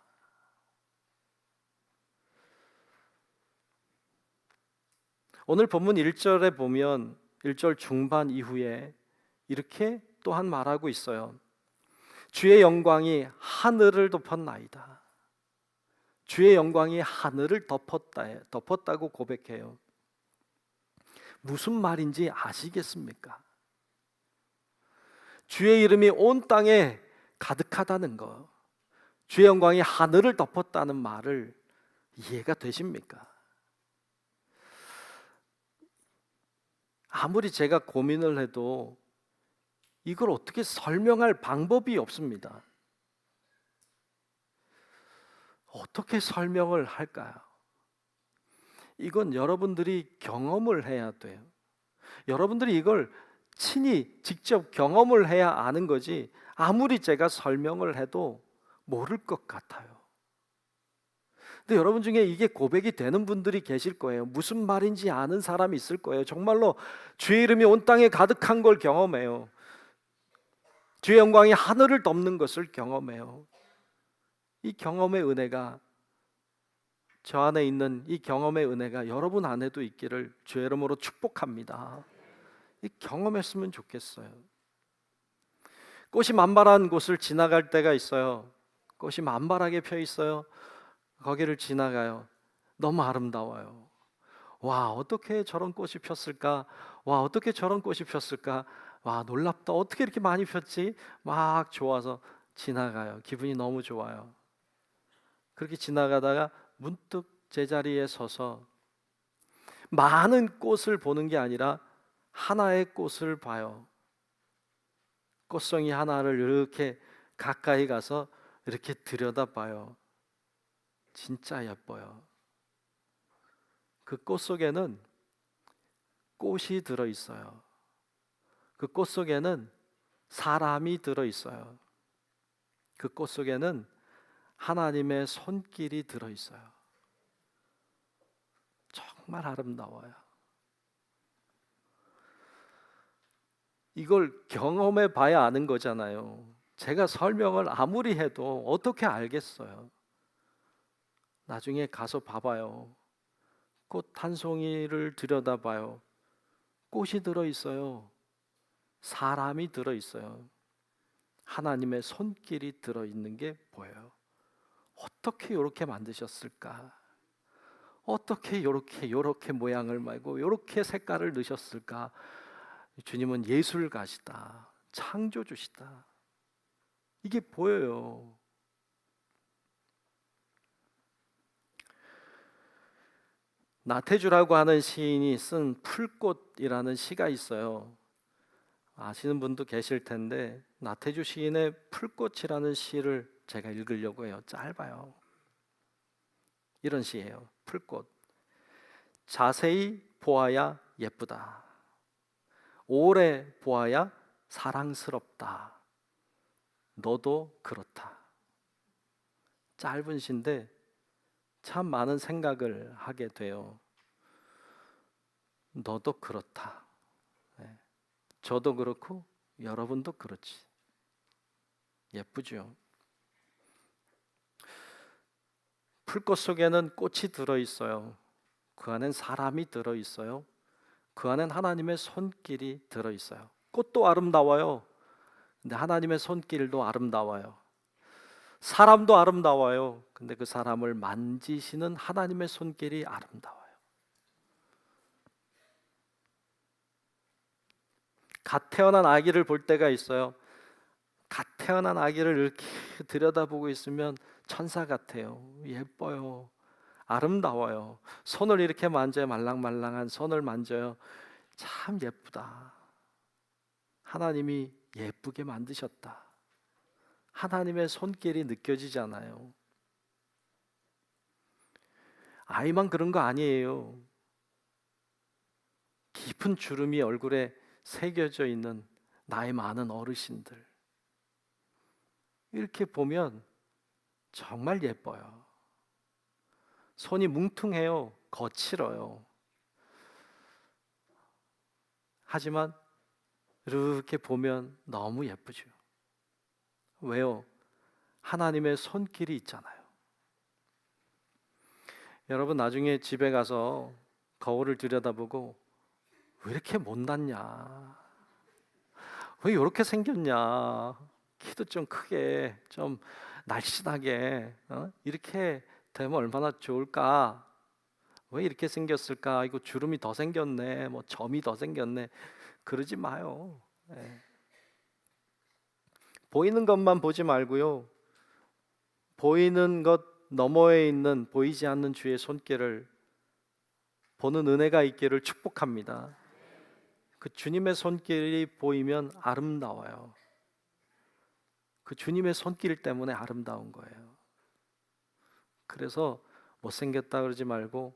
오늘 본문 1절에 보면 1절 중반 이후에 이렇게 또한 말하고 있어요. 주의 영광이 하늘을 덮었나이다. 주의 영광이 하늘을 덮었다고 고백해요. 무슨 말인지 아시겠습니까? 주의 이름이 온 땅에 가득하다는 것, 주의 영광이 하늘을 덮었다는 말을 이해가 되십니까? 아무리 제가 고민을 해도 이걸 어떻게 설명할 방법이 없습니다. 어떻게 설명을 할까요? 이건 여러분들이 경험을 해야 돼요. 여러분들이 이걸 친히 직접 경험을 해야 아는 거지 아무리 제가 설명을 해도 모를 것 같아요. 근데 여러분 중에 이게 고백이 되는 분들이 계실 거예요. 무슨 말인지 아는 사람이 있을 거예요. 정말로 주의 이름이 온 땅에 가득한 걸 경험해요. 주의 영광이 하늘을 덮는 것을 경험해요. 이 경험의 은혜가 저 안에 있는 이 경험의 은혜가 여러분 안에도 있기를 주의 이름으로 축복합니다. 이 경험했으면 좋겠어요. 꽃이 만발한 곳을 지나갈 때가 있어요. 꽃이 만발하게 펴 있어요. 거기를 지나가요. 너무 아름다워요. 와, 어떻게 저런 꽃이 폈을까? 와, 어떻게 저런 꽃이 폈을까? 와, 놀랍다. 어떻게 이렇게 많이 폈지? 막 좋아서 지나가요. 기분이 너무 좋아요. 그렇게 지나가다가 문득 제자리에 서서 많은 꽃을 보는 게 아니라 하나의 꽃을 봐요. 꽃송이 하나를 이렇게 가까이 가서 이렇게 들여다봐요. 진짜 예뻐요. 그 꽃 속에는 꽃이 들어있어요. 그 꽃 속에는 사람이 들어있어요. 그 꽃 속에는 하나님의 손길이 들어있어요. 정말 아름다워요. 이걸 경험해 봐야 아는 거잖아요. 제가 설명을 아무리 해도 어떻게 알겠어요? 나중에 가서 봐봐요. 꽃 한 송이를 들여다봐요. 꽃이 들어있어요. 사람이 들어있어요. 하나님의 손길이 들어있는 게 보여요. 어떻게 이렇게 만드셨을까? 어떻게 이렇게 모양을 말고 이렇게 색깔을 넣으셨을까? 주님은 예술가시다. 창조주시다. 이게 보여요. 나태주라고 하는 시인이 쓴 풀꽃이라는 시가 있어요. 아시는 분도 계실 텐데 나태주 시인의 풀꽃이라는 시를 제가 읽으려고 해요. 짧아요. 이런 시예요. 풀꽃. 자세히 보아야 예쁘다. 오래 보아야 사랑스럽다. 너도 그렇다. 짧은 시인데 참 많은 생각을 하게 돼요. 너도 그렇다. 네. 저도 그렇고 여러분도 그렇지. 예쁘죠? 풀꽃 속에는 꽃이 들어있어요. 그 안엔 사람이 들어있어요. 그 안엔 하나님의 손길이 들어있어요. 꽃도 아름다워요. 근데 하나님의 손길도 아름다워요. 사람도 아름다워요. 근데 그 사람을 만지시는 하나님의 손길이 아름다워요. 갓 태어난 아기를 볼 때가 있어요. 갓 태어난 아기를 이렇게 들여다보고 있으면 천사 같아요. 예뻐요. 아름다워요. 손을 이렇게 만져요. 말랑말랑한 손을 만져요. 참 예쁘다. 하나님이 예쁘게 만드셨다. 하나님의 손길이 느껴지잖아요. 아이만 그런 거 아니에요. 깊은 주름이 얼굴에 새겨져 있는 나이 많은 어르신들. 이렇게 보면 정말 예뻐요. 손이 뭉퉁해요. 거칠어요. 하지만 이렇게 보면 너무 예쁘죠. 왜요? 하나님의 손길이 있잖아요. 여러분 나중에 집에 가서 거울을 들여다보고 왜 이렇게 못났냐? 왜 이렇게 생겼냐? 키도 좀 크게, 좀 날씬하게 이렇게 되면 얼마나 좋을까? 왜 이렇게 생겼을까? 이거 주름이 더 생겼네, 뭐 점이 더 생겼네. 그러지 마요. 네. 보이는 것만 보지 말고요. 보이는 것 너머에 있는 보이지 않는 주의 손길을 보는 은혜가 있기를 축복합니다. 그 주님의 손길이 보이면 아름다워요. 그 주님의 손길 때문에 아름다운 거예요. 그래서 못생겼다 그러지 말고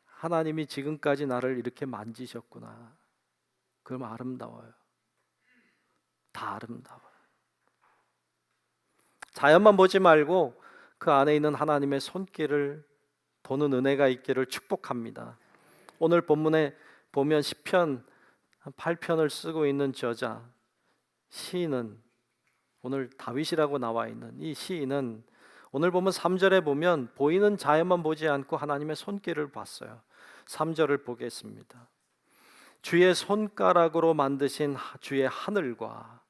하나님이 지금까지 나를 이렇게 만지셨구나. 그러면 아름다워요. 다 아름다워요. 자연만 보지 말고 그 안에 있는 하나님의 손길을 보는 은혜가 있기를 축복합니다. 오늘 본문에 보면 시편 8편을 쓰고 있는 저자 시인은 오늘 다윗이라고 나와 있는 이 시인은 오늘 보면 3절에 보면 보이는 자연만 보지 않고 하나님의 손길을 봤어요. 3절을 보겠습니다. 주의 손가락으로 만드신 주의 하늘과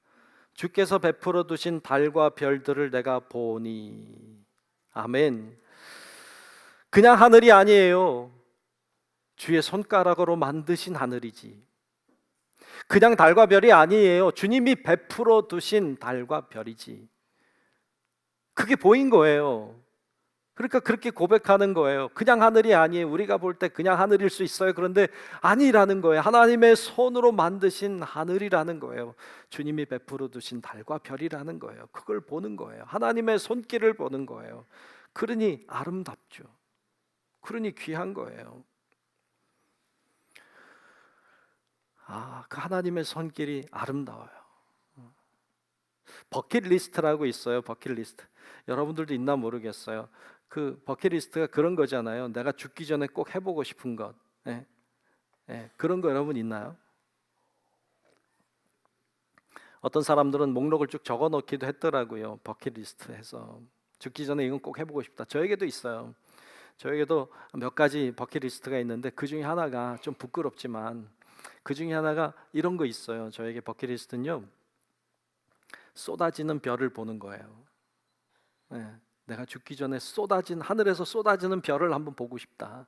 주께서 베풀어 두신 달과 별들을 내가 보니. 아멘. 그냥 하늘이 아니에요. 주의 손가락으로 만드신 하늘이지. 그냥 달과 별이 아니에요. 주님이 베풀어 두신 달과 별이지. 그게 보인 거예요. 그러니까 그렇게 고백하는 거예요. 그냥 하늘이 아니에요. 우리가 볼 때 그냥 하늘일 수 있어요. 그런데 아니라는 거예요. 하나님의 손으로 만드신 하늘이라는 거예요. 주님이 베풀어 두신 달과 별이라는 거예요. 그걸 보는 거예요. 하나님의 손길을 보는 거예요. 그러니 아름답죠. 그러니 귀한 거예요. 그 하나님의 손길이 아름다워요. 버킷리스트라고 있어요. 버킷리스트. 여러분들도 있나 모르겠어요. 그 버킷리스트가 그런 거잖아요. 내가 죽기 전에 꼭 해보고 싶은 것. 그런 거 여러분 있나요? 어떤 사람들은 목록을 쭉 적어 놓기도 했더라고요. 버킷리스트에서 죽기 전에 이건 꼭 해보고 싶다. 저에게도 있어요. 저에게도 몇 가지 버킷리스트가 있는데 그 중에 하나가 좀 부끄럽지만 그 중에 하나가 이런 거 있어요. 저에게 버킷리스트는요, 쏟아지는 별을 보는 거예요. 내가 죽기 전에 하늘에서 쏟아지는 별을 한번 보고 싶다.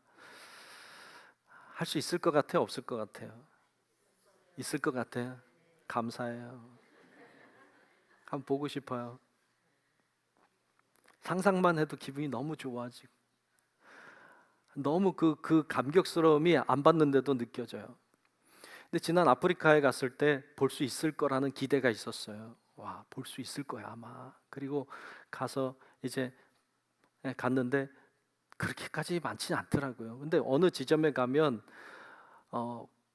할 수 있을 것 같아요? 없을 것 같아요? 있을 것 같아요? 감사해요. 한번 보고 싶어요. 상상만 해도 기분이 너무 좋아지고 너무 그 감격스러움이 안 봤는데도 느껴져요. 근데 지난 아프리카에 갔을 때 볼 수 있을 거라는 기대가 있었어요. 와, 볼 수 있을 거야 아마. 그리고 가서 이제 갔는데 그렇게까지 많지는 않더라고요. 근데 어느 지점에 가면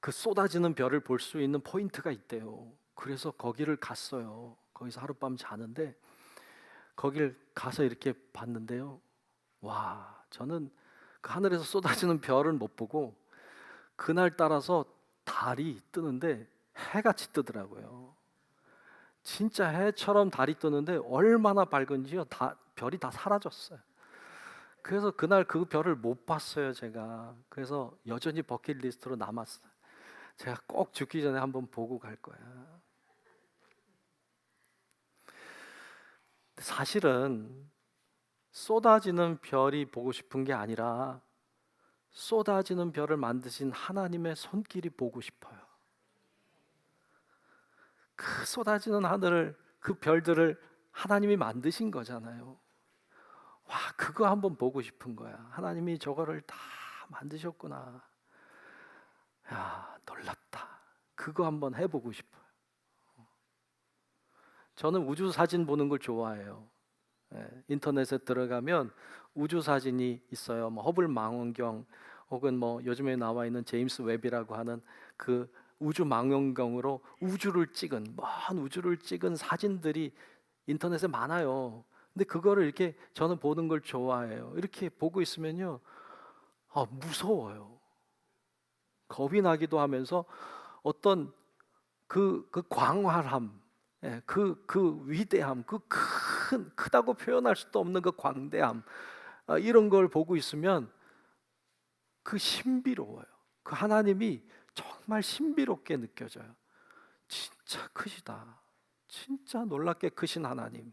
그 쏟아지는 별을 볼 수 있는 포인트가 있대요. 그래서 거기를 갔어요. 거기서 하룻밤 자는데 거길 가서 이렇게 봤는데요. 와, 저는 그 하늘에서 쏟아지는 별은 못 보고 그날 따라서 달이 뜨는데 해같이 뜨더라고요. 진짜 해처럼 달이 뜨는데 얼마나 밝은지요. 별이 다 사라졌어요. 그래서 그날 그 별을 못 봤어요, 제가. 그래서 여전히 버킷리스트로 남았어요. 제가 꼭 죽기 전에 한번 보고 갈 거야. 사실은 쏟아지는 별이 보고 싶은 게 아니라 쏟아지는 별을 만드신 하나님의 손길이 보고 싶어요. 그 쏟아지는 하늘을, 그 별들을 하나님이 만드신 거잖아요. 와, 그거 한번 보고 싶은 거야. 하나님이 저거를 다 만드셨구나. 야, 놀랍다. 그거 한번 해보고 싶어요. 저는 우주 사진 보는 걸 좋아해요. 인터넷에 들어가면 우주 사진이 있어요. 뭐 허블 망원경 혹은 뭐 요즘에 나와 있는 제임스 웹이라고 하는 그 우주 망원경으로 우주를 찍은, 먼 우주를 찍은 사진들이 인터넷에 많아요. 근데 그거를 이렇게 저는 보는 걸 좋아해요. 이렇게 보고 있으면요, 무서워요. 겁이 나기도 하면서 어떤 그 광활함, 그 위대함, 그 크다고 표현할 수도 없는 그 광대함, 이런 걸 보고 있으면 그 신비로워요. 그 하나님이 정말 신비롭게 느껴져요. 진짜 크시다. 진짜 놀랍게 크신 하나님.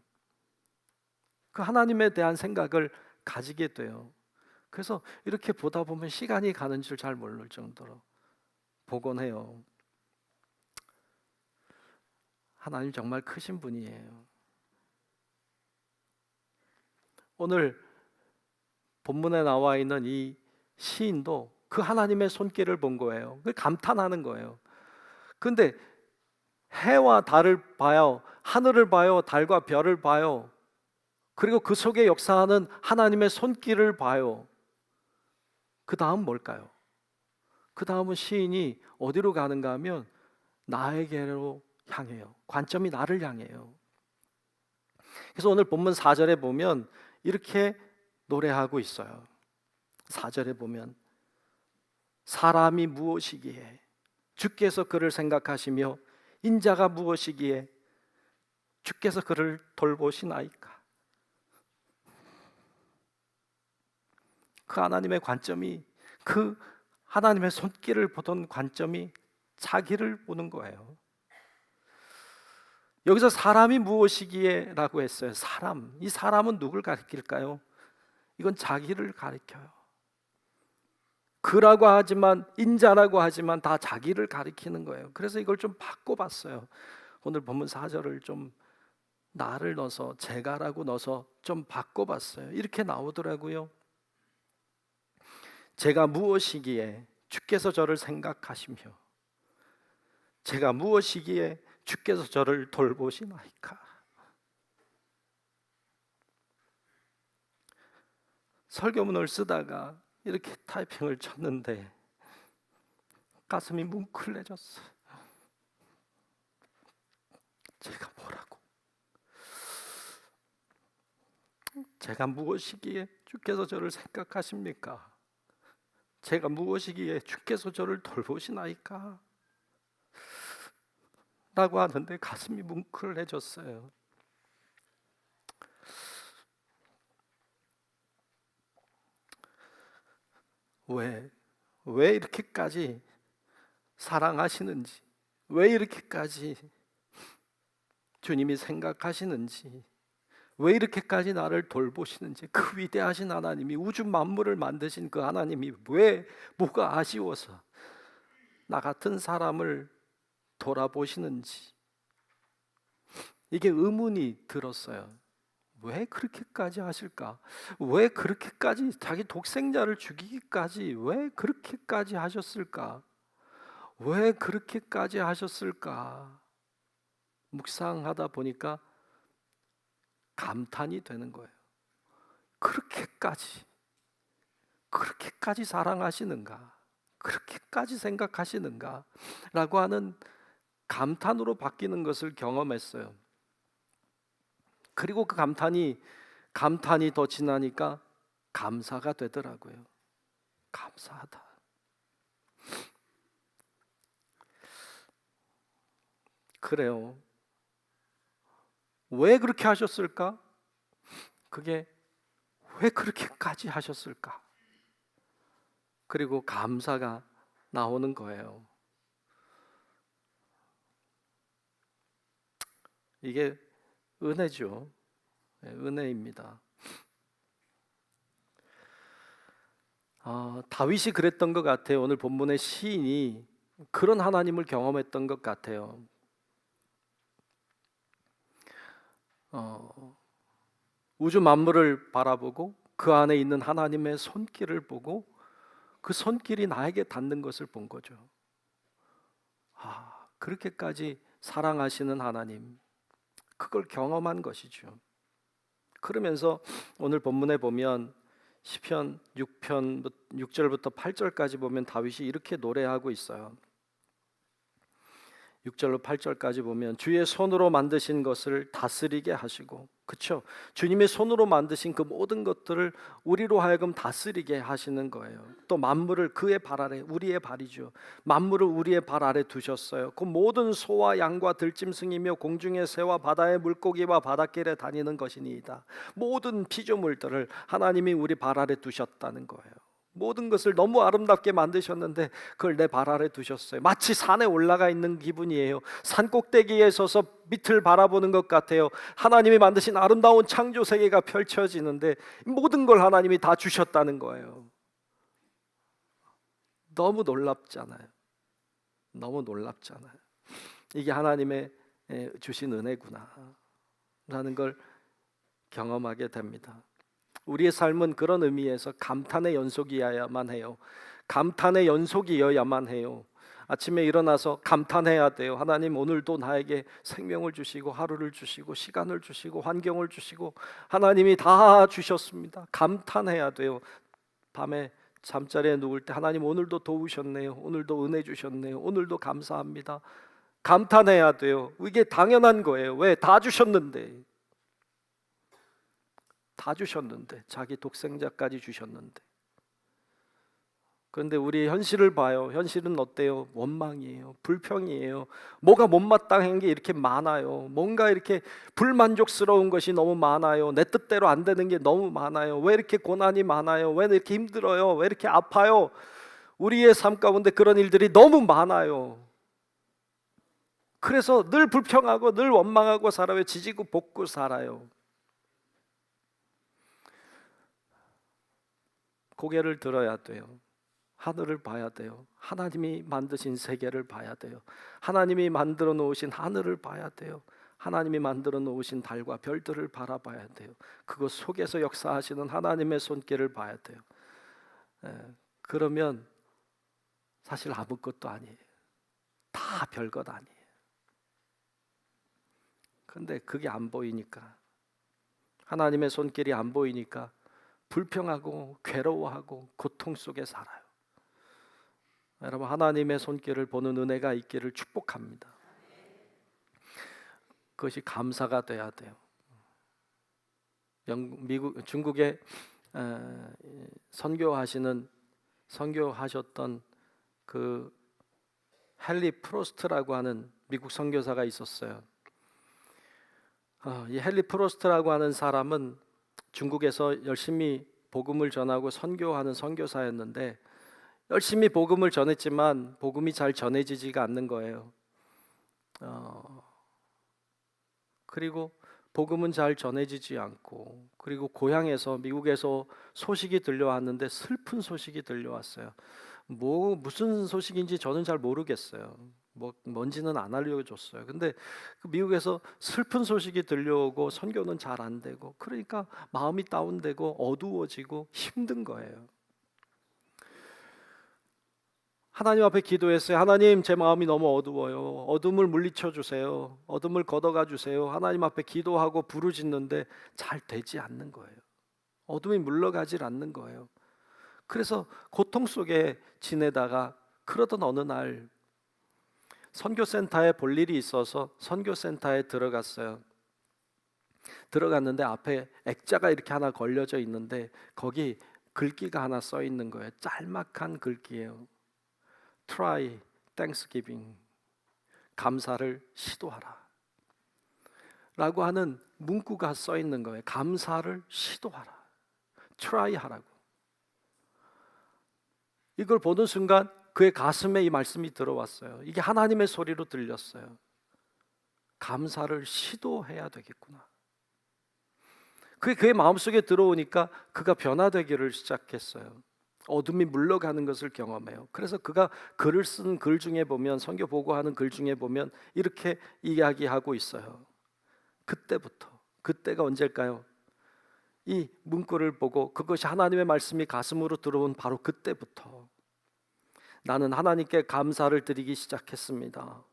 그 하나님에 대한 생각을 가지게 돼요. 그래서 이렇게 보다 보면 시간이 가는 줄 잘 모를 정도로 보곤 해요. 하나님 정말 크신 분이에요. 오늘 본문에 나와 있는 이 시인도 그 하나님의 손길을 본 거예요. 그걸 감탄하는 거예요. 그런데 해와 달을 봐요, 하늘을 봐요, 달과 별을 봐요. 그리고 그 속에 역사하는 하나님의 손길을 봐요. 그 다음 뭘까요? 그 다음은 시인이 어디로 가는가 하면 나에게로 향해요. 관점이 나를 향해요. 그래서 오늘 본문 4절에 보면 이렇게 노래하고 있어요. 4절에 보면 사람이 무엇이기에 주께서 그를 생각하시며 인자가 무엇이기에 주께서 그를 돌보시나이까. 그 하나님의 관점이, 그 하나님의 손길을 보던 관점이 자기를 보는 거예요. 여기서 사람이 무엇이기에 라고 했어요. 사람, 이 사람은 누굴 가리킬까요? 이건 자기를 가리켜요. 그라고 하지만 인자라고 하지만 다 자기를 가리키는 거예요. 그래서 이걸 좀 바꿔봤어요. 오늘 본문 4절을 좀 나를 넣어서 제가라고 넣어서 좀 바꿔봤어요. 이렇게 나오더라고요. 제가 무엇이기에 주께서 저를 생각하시며 제가 무엇이기에 주께서 저를 돌보시나이까. 설교문을 쓰다가 이렇게 타이핑을 쳤는데 가슴이 뭉클해졌어요. 제가 뭐라고? 제가 무엇이기에 주께서 저를 생각하십니까? 제가 무엇이기에 주께서 저를 돌보시나이까? 라고 하는데 가슴이 뭉클해졌어요. 왜 이렇게까지 사랑하시는지, 왜 이렇게까지 주님이 생각하시는지, 왜 이렇게까지 나를 돌보시는지, 그 위대하신 하나님이, 우주 만물을 만드신 그 하나님이 왜 뭐가 아쉬워서 나 같은 사람을 돌아보시는지, 이게 의문이 들었어요. 왜 그렇게까지 하실까? 왜 그렇게까지 자기 독생자를 죽이기까지 왜 그렇게까지 하셨을까? 왜 그렇게까지 하셨을까? 묵상하다 보니까 감탄이 되는 거예요. 그렇게까지 사랑하시는가? 그렇게까지 생각하시는가? 라고 하는 감탄으로 바뀌는 것을 경험했어요. 그리고 그 감탄이 더 지나니까 감사가 되더라고요. 감사하다. 그래요. 왜 그렇게 하셨을까? 그게 왜 그렇게까지 하셨을까? 그리고 감사가 나오는 거예요. 이게 은혜죠. 은혜입니다. 다윗이 그랬던 것 같아요. 오늘 본문의 시인이 그런 하나님을 경험했던 것 같아요. 우주 만물을 바라보고 그 안에 있는 하나님의 손길을 보고 그 손길이 나에게 닿는 것을 본 거죠. 그렇게까지 사랑하시는 하나님, 그걸 경험한 것이죠. 그러면서 오늘 본문에 보면 시편 6편 6절부터 8절까지 보면 다윗이 이렇게 노래하고 있어요. 6절로 8절까지 보면 주의 손으로 만드신 것을 다스리게 하시고, 그렇죠? 주님의 손으로 만드신 그 모든 것들을 우리로 하여금 다스리게 하시는 거예요. 또 만물을 그의 발 아래, 우리의 발이죠. 만물을 우리의 발 아래 두셨어요. 그 모든 소와 양과 들짐승이며 공중의 새와 바다의 물고기와 바닷길에 다니는 것이니이다. 모든 피조물들을 하나님이 우리 발 아래 두셨다는 거예요. 모든 것을 너무 아름답게 만드셨는데 그걸 내 발 아래 두셨어요. 마치 산에 올라가 있는 기분이에요. 산 꼭대기에 서서 밑을 바라보는 것 같아요. 하나님이 만드신 아름다운 창조 세계가 펼쳐지는데 모든 걸 하나님이 다 주셨다는 거예요. 너무 놀랍잖아요. 너무 놀랍잖아요. 이게 하나님의 주신 은혜구나 라는 걸 경험하게 됩니다. 우리의 삶은 그런 의미에서 감탄의 연속이어야만 해요. 감탄의 연속이어야만 해요. 아침에 일어나서 감탄해야 돼요. 하나님, 오늘도 나에게 생명을 주시고 하루를 주시고 시간을 주시고 환경을 주시고 하나님이 다 주셨습니다. 감탄해야 돼요. 밤에 잠자리에 누울 때 하나님, 오늘도 도우셨네요. 오늘도 은혜 주셨네요. 오늘도 감사합니다. 감탄해야 돼요. 이게 당연한 거예요. 왜? 다 주셨는데. 다 주셨는데, 자기 독생자까지 주셨는데. 그런데 우리 현실을 봐요. 현실은 어때요? 원망이에요. 불평이에요. 뭐가 못마땅한 게 이렇게 많아요. 뭔가 이렇게 불만족스러운 것이 너무 많아요. 내 뜻대로 안 되는 게 너무 많아요. 왜 이렇게 고난이 많아요? 왜 이렇게 힘들어요? 왜 이렇게 아파요? 우리의 삶 가운데 그런 일들이 너무 많아요. 그래서 늘 불평하고 늘 원망하고 살아요. 지지고 볶고 살아요. 고개를 들어야 돼요. 하늘을 봐야 돼요. 하나님이 만드신 세계를 봐야 돼요. 하나님이 만들어 놓으신 하늘을 봐야 돼요. 하나님이 만들어 놓으신 달과 별들을 바라봐야 돼요. 그것 속에서 역사하시는 하나님의 손길을 봐야 돼요. 그러면 사실 아무것도 아니에요. 다 별것 아니에요. 근데 그게 안 보이니까, 하나님의 손길이 안 보이니까 불평하고 괴로워하고 고통 속에 살아요. 여러분, 하나님의 손길을 보는 은혜가 있기를 축복합니다. 그것이 감사가 돼야 돼요. 중국에 선교하셨던 그 헨리 프로스트라고 하는 미국 선교사가 있었어요. 이 헨리 프로스트라고 하는 사람은 중국에서 열심히 복음을 전하고 선교하는 선교사였는데, 열심히 복음을 전했지만 복음이 잘 전해지지가 않는 거예요. 그리고 복음은 잘 전해지지 않고, 그리고 고향에서, 미국에서 소식이 들려왔는데 슬픈 소식이 들려왔어요. 무슨 소식인지 저는 잘 모르겠어요. 뭔지는 안 알려줬어요. 근데 미국에서 슬픈 소식이 들려오고 선교는 잘 안 되고, 그러니까 마음이 다운되고 어두워지고 힘든 거예요. 하나님 앞에 기도했어요. 하나님, 제 마음이 너무 어두워요. 어둠을 물리쳐 주세요. 어둠을 걷어가 주세요. 하나님 앞에 기도하고 부르짖는데 잘 되지 않는 거예요. 어둠이 물러가질 않는 거예요. 그래서 고통 속에 지내다가, 그러던 어느 날 선교센터에 볼 일이 있어서 선교센터에 들어갔어요. 들어갔는데 앞에 액자가 이렇게 하나 걸려져 있는데 거기 글귀가 하나 써 있는 거예요. 짤막한 글귀예요. Try Thanksgiving. 감사를 시도하라 라고 하는 문구가 써 있는 거예요. 감사를 시도하라. Try 하라고. 이걸 보는 순간 그의 가슴에 이 말씀이 들어왔어요. 이게 하나님의 소리로 들렸어요. 감사를 시도해야 되겠구나. 그게 그의 마음속에 들어오니까 그가 변화되기를 시작했어요. 어둠이 물러가는 것을 경험해요. 그래서 그가 글을 쓴 글 중에 보면, 선교 보고하는 글 중에 보면 이렇게 이야기하고 있어요. 그때가 언제일까요? 이 문구를 보고 그것이 하나님의 말씀이 가슴으로 들어온 바로 그때부터 나는 하나님께 감사를 드리기 시작했습니다.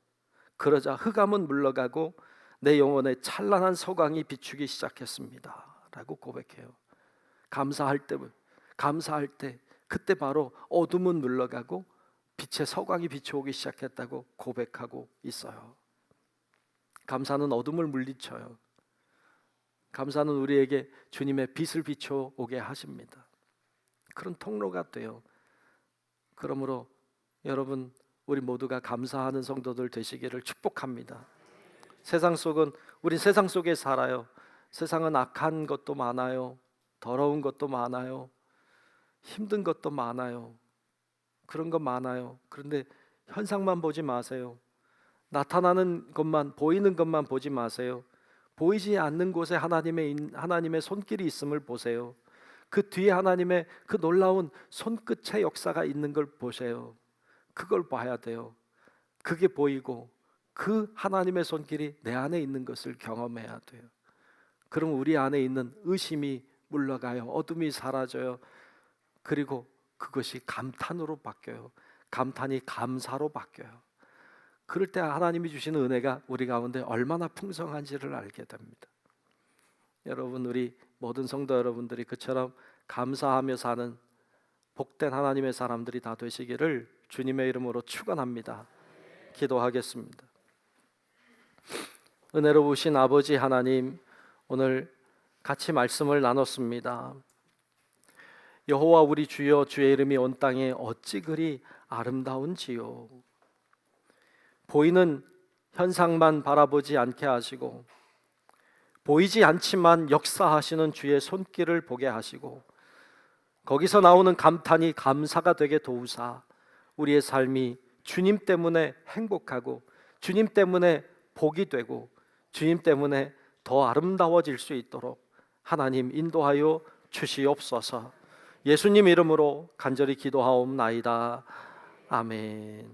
그러자 흑암은 물러가고 내 영혼에 찬란한 서광이 비추기 시작했습니다 라고 고백해요. 감사할 때 그때 바로 어둠은 물러가고 빛의 서광이 비춰오기 시작했다고 고백하고 있어요. 감사는 어둠을 물리쳐요. 감사는 우리에게 주님의 빛을 비춰오게 하십니다. 그런 통로가 돼요. 그러므로 여러분, 우리 모두가 감사하는 성도들 되시기를 축복합니다. 우리 세상 속에 살아요. 세상은 악한 것도 많아요. 더러운 것도 많아요. 힘든 것도 많아요. 그런 것 많아요. 그런데 현상만 보지 마세요. 나타나는 것만, 보이는 것만 보지 마세요. 보이지 않는 곳에 하나님의 손길이 있음을 보세요. 그 뒤에 하나님의 그 놀라운 손끝의 역사가 있는 걸 보세요. 그걸 봐야 돼요. 그게 보이고 그 하나님의 손길이 내 안에 있는 것을 경험해야 돼요. 그럼 우리 안에 있는 의심이 물러가요. 어둠이 사라져요. 그리고 그것이 감탄으로 바뀌어요. 감탄이 감사로 바뀌어요. 그럴 때 하나님이 주시는 은혜가 우리 가운데 얼마나 풍성한지를 알게 됩니다. 여러분, 우리 모든 성도 여러분들이 그처럼 감사하며 사는 복된 하나님의 사람들이 다 되시기를 주님의 이름으로 축원합니다. 기도하겠습니다. 은혜로우신 아버지 하나님, 오늘 같이 말씀을 나눴습니다. 여호와 우리 주여, 주의 이름이 온 땅에 어찌 그리 아름다운지요. 보이는 현상만 바라보지 않게 하시고, 보이지 않지만 역사하시는 주의 손길을 보게 하시고, 거기서 나오는 감탄이 감사가 되게 도우사 우리의 삶이 주님 때문에 행복하고, 주님 때문에 복이 되고, 주님 때문에 더 아름다워질 수 있도록 하나님 인도하여 주시옵소서. 예수님 이름으로 간절히 기도하옵나이다. 아멘.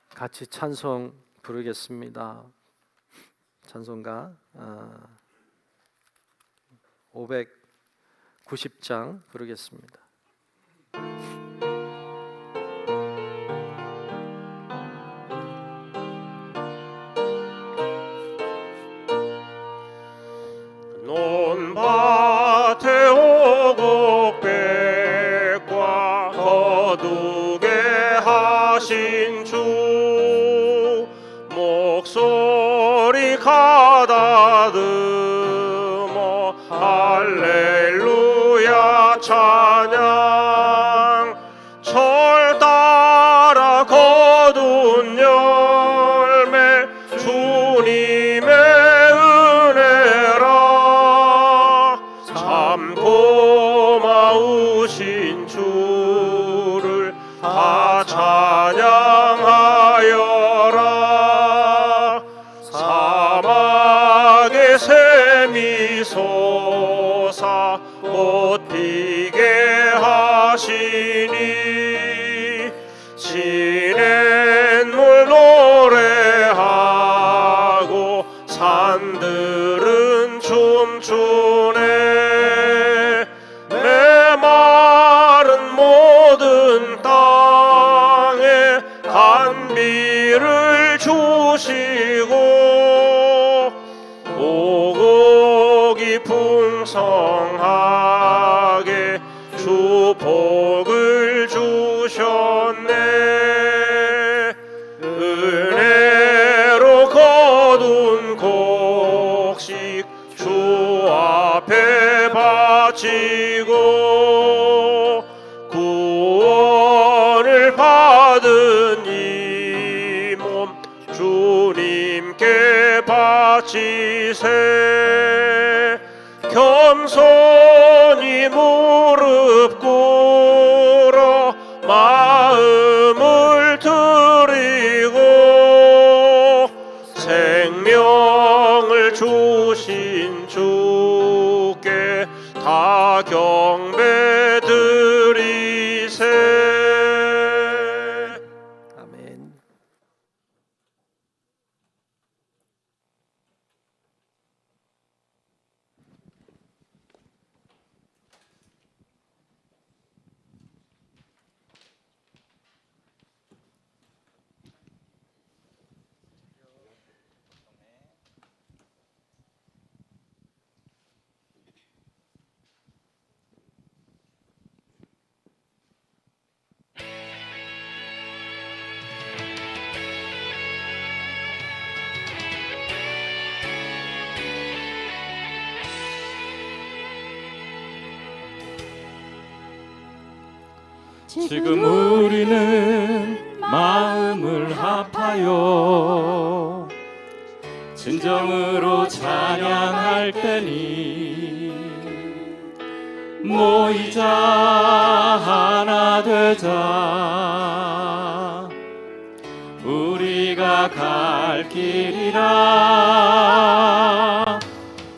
같이 찬송 부르겠습니다. 찬송가 590장 부르겠습니다. 논밭에 오곡백과 거두게 하신 주 목소리 가다듬어 할렐루야 찬양 철 따라 거둔 열매 주님의 은혜라 참 고마우신 주를 다 찬양하여라 사막에 샘이 솟아 꽃 피게 하시니 시냇물 노래하고 산들은 춤추네 메마른 모든 땅에 간비를 주시고 오곡이 풍성하게 주 복을 주셨네 은혜로 거둔 곡식 주 앞에 바치고 구원을 받은 이 몸 주님께 바치세 겸손히 무릎 꿇어 마음을 드리고 생명을 주신 주께 다 경배 드리세. 아멘. 지금 우리는 마음을 합하여 진정으로 찬양할 때니 모이자 하나 되자 우리가 갈 길이라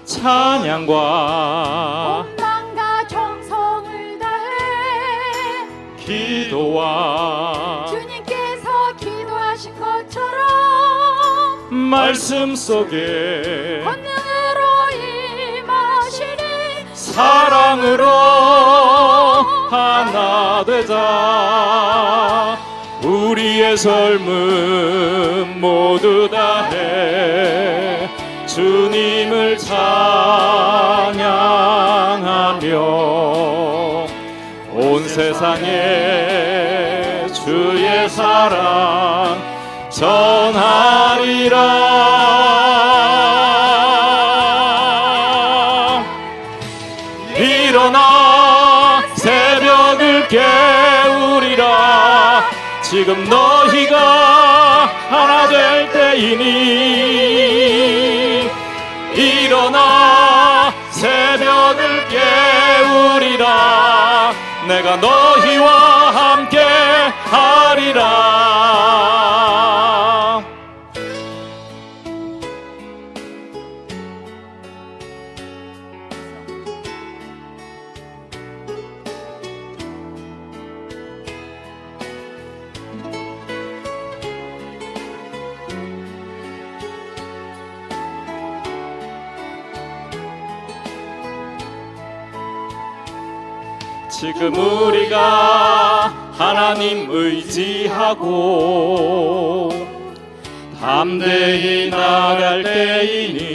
찬양과 온망과 정성을 다해 기도와 주님께서 기도하신 것처럼 말씀 속에 권능으로 임하시니 사랑으로 하나 되자 우리의 삶은 모두 다해 주님을 찬양하며 온 세상에 주의 사랑 전하리라 일어나 새벽을 깨우리라 지금 너희가 하나 될 때이니 일어나 새벽을 깨우리라 내가 너희와 함께 하리라 지금 우리가 하나님 의지하고 담대히 나갈 때이니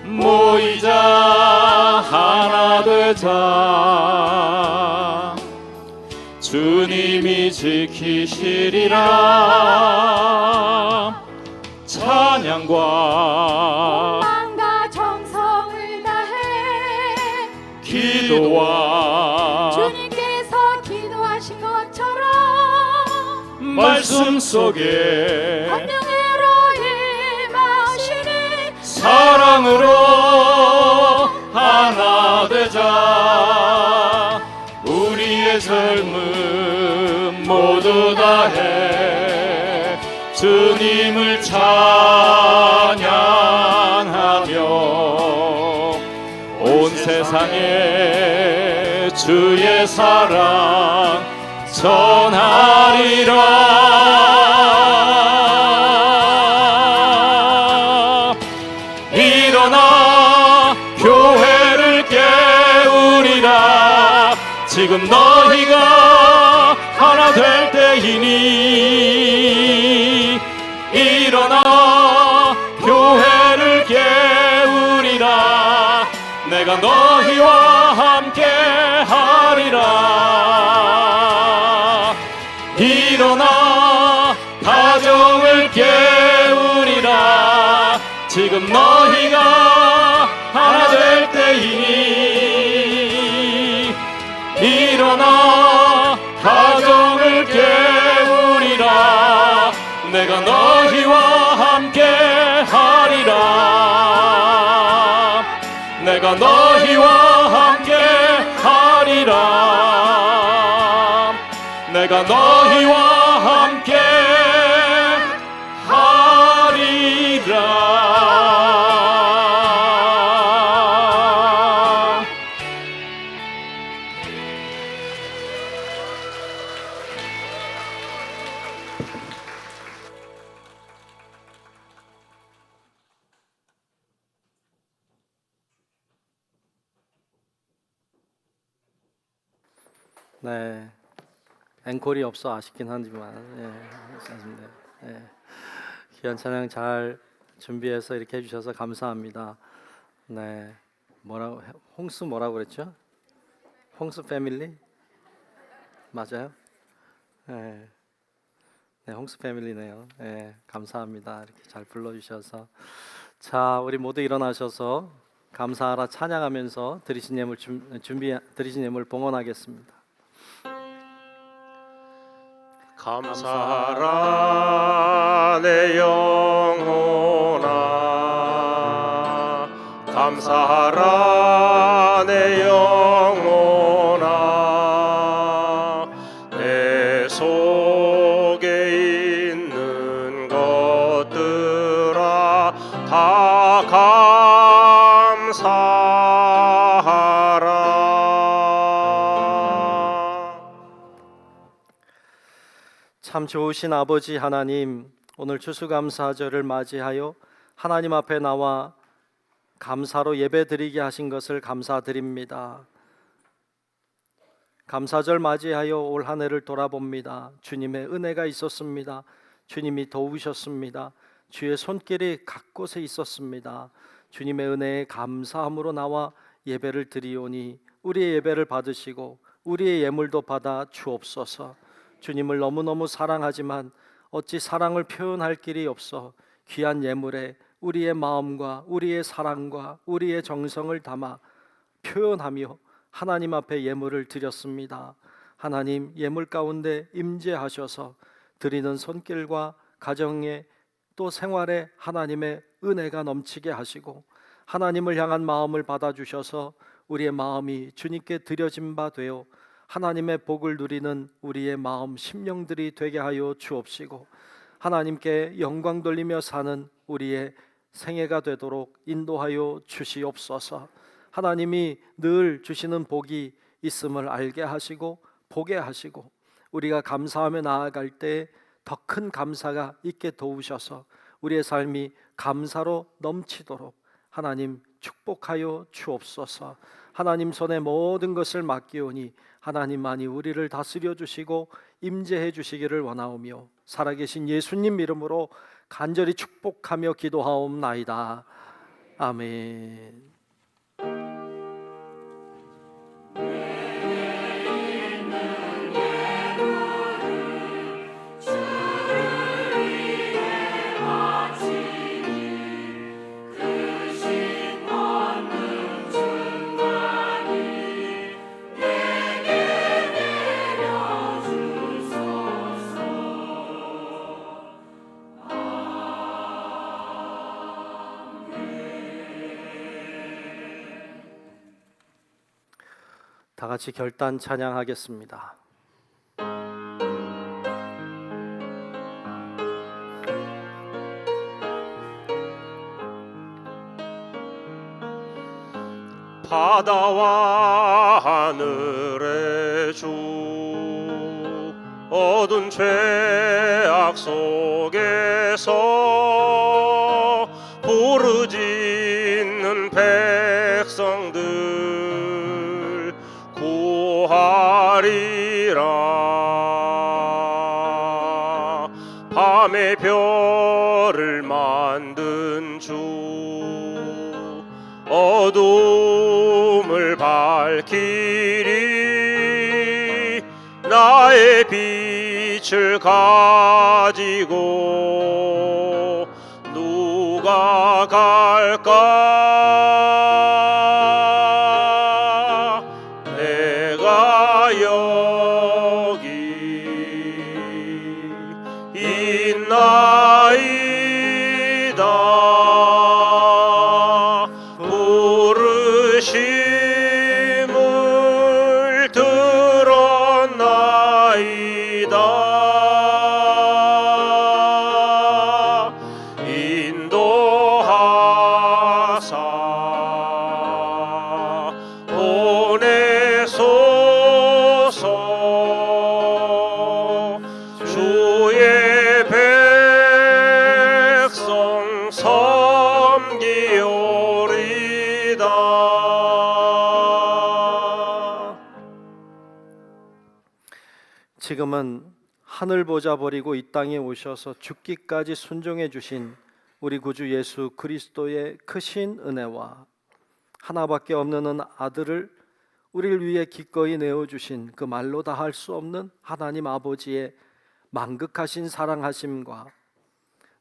모이자 하나 되자 주님이 지키시리라 찬양과 마음과 정성을 다해 기도와 주님께서 기도하신 것처럼 말씀 속에 성령으로 임하시니 사랑으로 하나 되자 우리의 삶은 모두 다해 주님을 찬양하며 온 세상에 주의 사랑 전하리라 일어나 교회를 깨우리라 지금 너희가 하나 될 때이니 일어나 교회를 깨우리라 내가 너희와 함께 하리라 일어나 가정을 깨우리라 지금 너희가 하나 될 때이니 일어나 가정을 깨우리라 내가 너희와 함께 하리라 내가 너희와 함께 하리라 내가 너희와 함께 하리라 네, 앵콜이 없어 아쉽긴 하지만 괜찮습니다. 귀한 찬양 잘 준비해서 이렇게 해주셔서 감사합니다. 네, 홍수 뭐라고 그랬죠? 홍수 패밀리 맞아요? 네, 홍수 패밀리네요. 감사합니다. 이렇게 잘 불러주셔서 자, 우리 모두 일어나셔서 감사하라 찬양하면서 드리신 예물 드리신 예물 봉헌하겠습니다. 감사하라 내 영혼아 감사하라 내 영혼아 내 속에 있는 것들아 다 감사하라 참 좋으신 아버지 하나님, 오늘 추수감사절을 맞이하여 하나님 앞에 나와 감사로 예배드리게 하신 것을 감사드립니다. 감사절 맞이하여 올 한 해를 돌아봅니다. 주님의 은혜가 있었습니다. 주님이 도우셨습니다. 주의 손길이 각곳에 있었습니다. 주님의 은혜에 감사함으로 나와 예배를 드리오니 우리의 예배를 받으시고 우리의 예물도 받아 주옵소서. 주님을 너무너무 사랑하지만 어찌 사랑을 표현할 길이 없어 귀한 예물에 우리의 마음과 우리의 사랑과 우리의 정성을 담아 표현하며 하나님 앞에 예물을 드렸습니다. 하나님, 예물 가운데 임재하셔서 드리는 손길과 가정에 또 생활에 하나님의 은혜가 넘치게 하시고 하나님을 향한 마음을 받아주셔서 우리의 마음이 주님께 드려진 바 되어 하나님의 복을 누리는 우리의 마음 심령들이 되게 하여 주옵시고 하나님께 영광 돌리며 사는 우리의 생애가 되도록 인도하여 주시옵소서. 하나님이 늘 주시는 복이 있음을 알게 하시고 보게 하시고 우리가 감사하며 나아갈 때 더 큰 감사가 있게 도우셔서 우리의 삶이 감사로 넘치도록 하나님 축복하여 주옵소서. 하나님 손에 모든 것을 맡기오니 하나님만이 우리를 다스려 주시고 임재해 주시기를 원하오며 살아계신 예수님 이름으로 간절히 축복하며 기도하옵나이다. 아멘. 다 같이 결단 찬양하겠습니다. 바다와 하늘의 주 어두운 죄악 속에서 부르짖는 백성들 구하리라. 밤의 별을 만든 주 어둠을 밝히리. 나의 빛을 가지고 누가 갈까? 내가 여기 있나이다. 부르심을 들었나이다. 인도하사 보내소서. 주의 백성 섬기오리다. 지금은 하늘 보좌 버리고 이 땅에 오셔서 죽기까지 순종해 주신 우리 구주 예수 그리스도의 크신 은혜와 하나밖에 없는 아들을 우리를 위해 기꺼이 내어주신 그 말로 다 할 수 없는 하나님 아버지의 만극하신 사랑하심과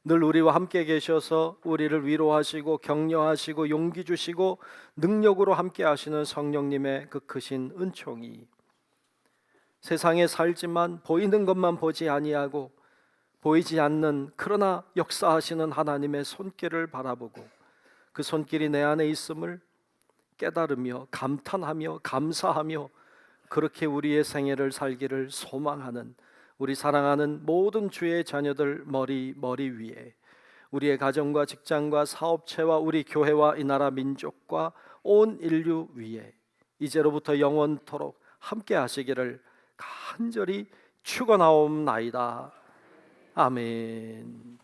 늘 우리와 함께 계셔서 우리를 위로하시고 격려하시고 용기 주시고 능력으로 함께 하시는 성령님의 그 크신 은총이 세상에 살지만 보이는 것만 보지 아니하고 보이지 않는 그러나 역사하시는 하나님의 손길을 바라보고 그 손길이 내 안에 있음을 깨달으며 감탄하며 감사하며 그렇게 우리의 생애를 살기를 소망하는 우리 사랑하는 모든 주의 자녀들 머리 위에 우리의 가정과 직장과 사업체와 우리 교회와 이 나라 민족과 온 인류 위에 이제로부터 영원토록 함께 하시기를 간절히 축원하옵나이다. 아멘.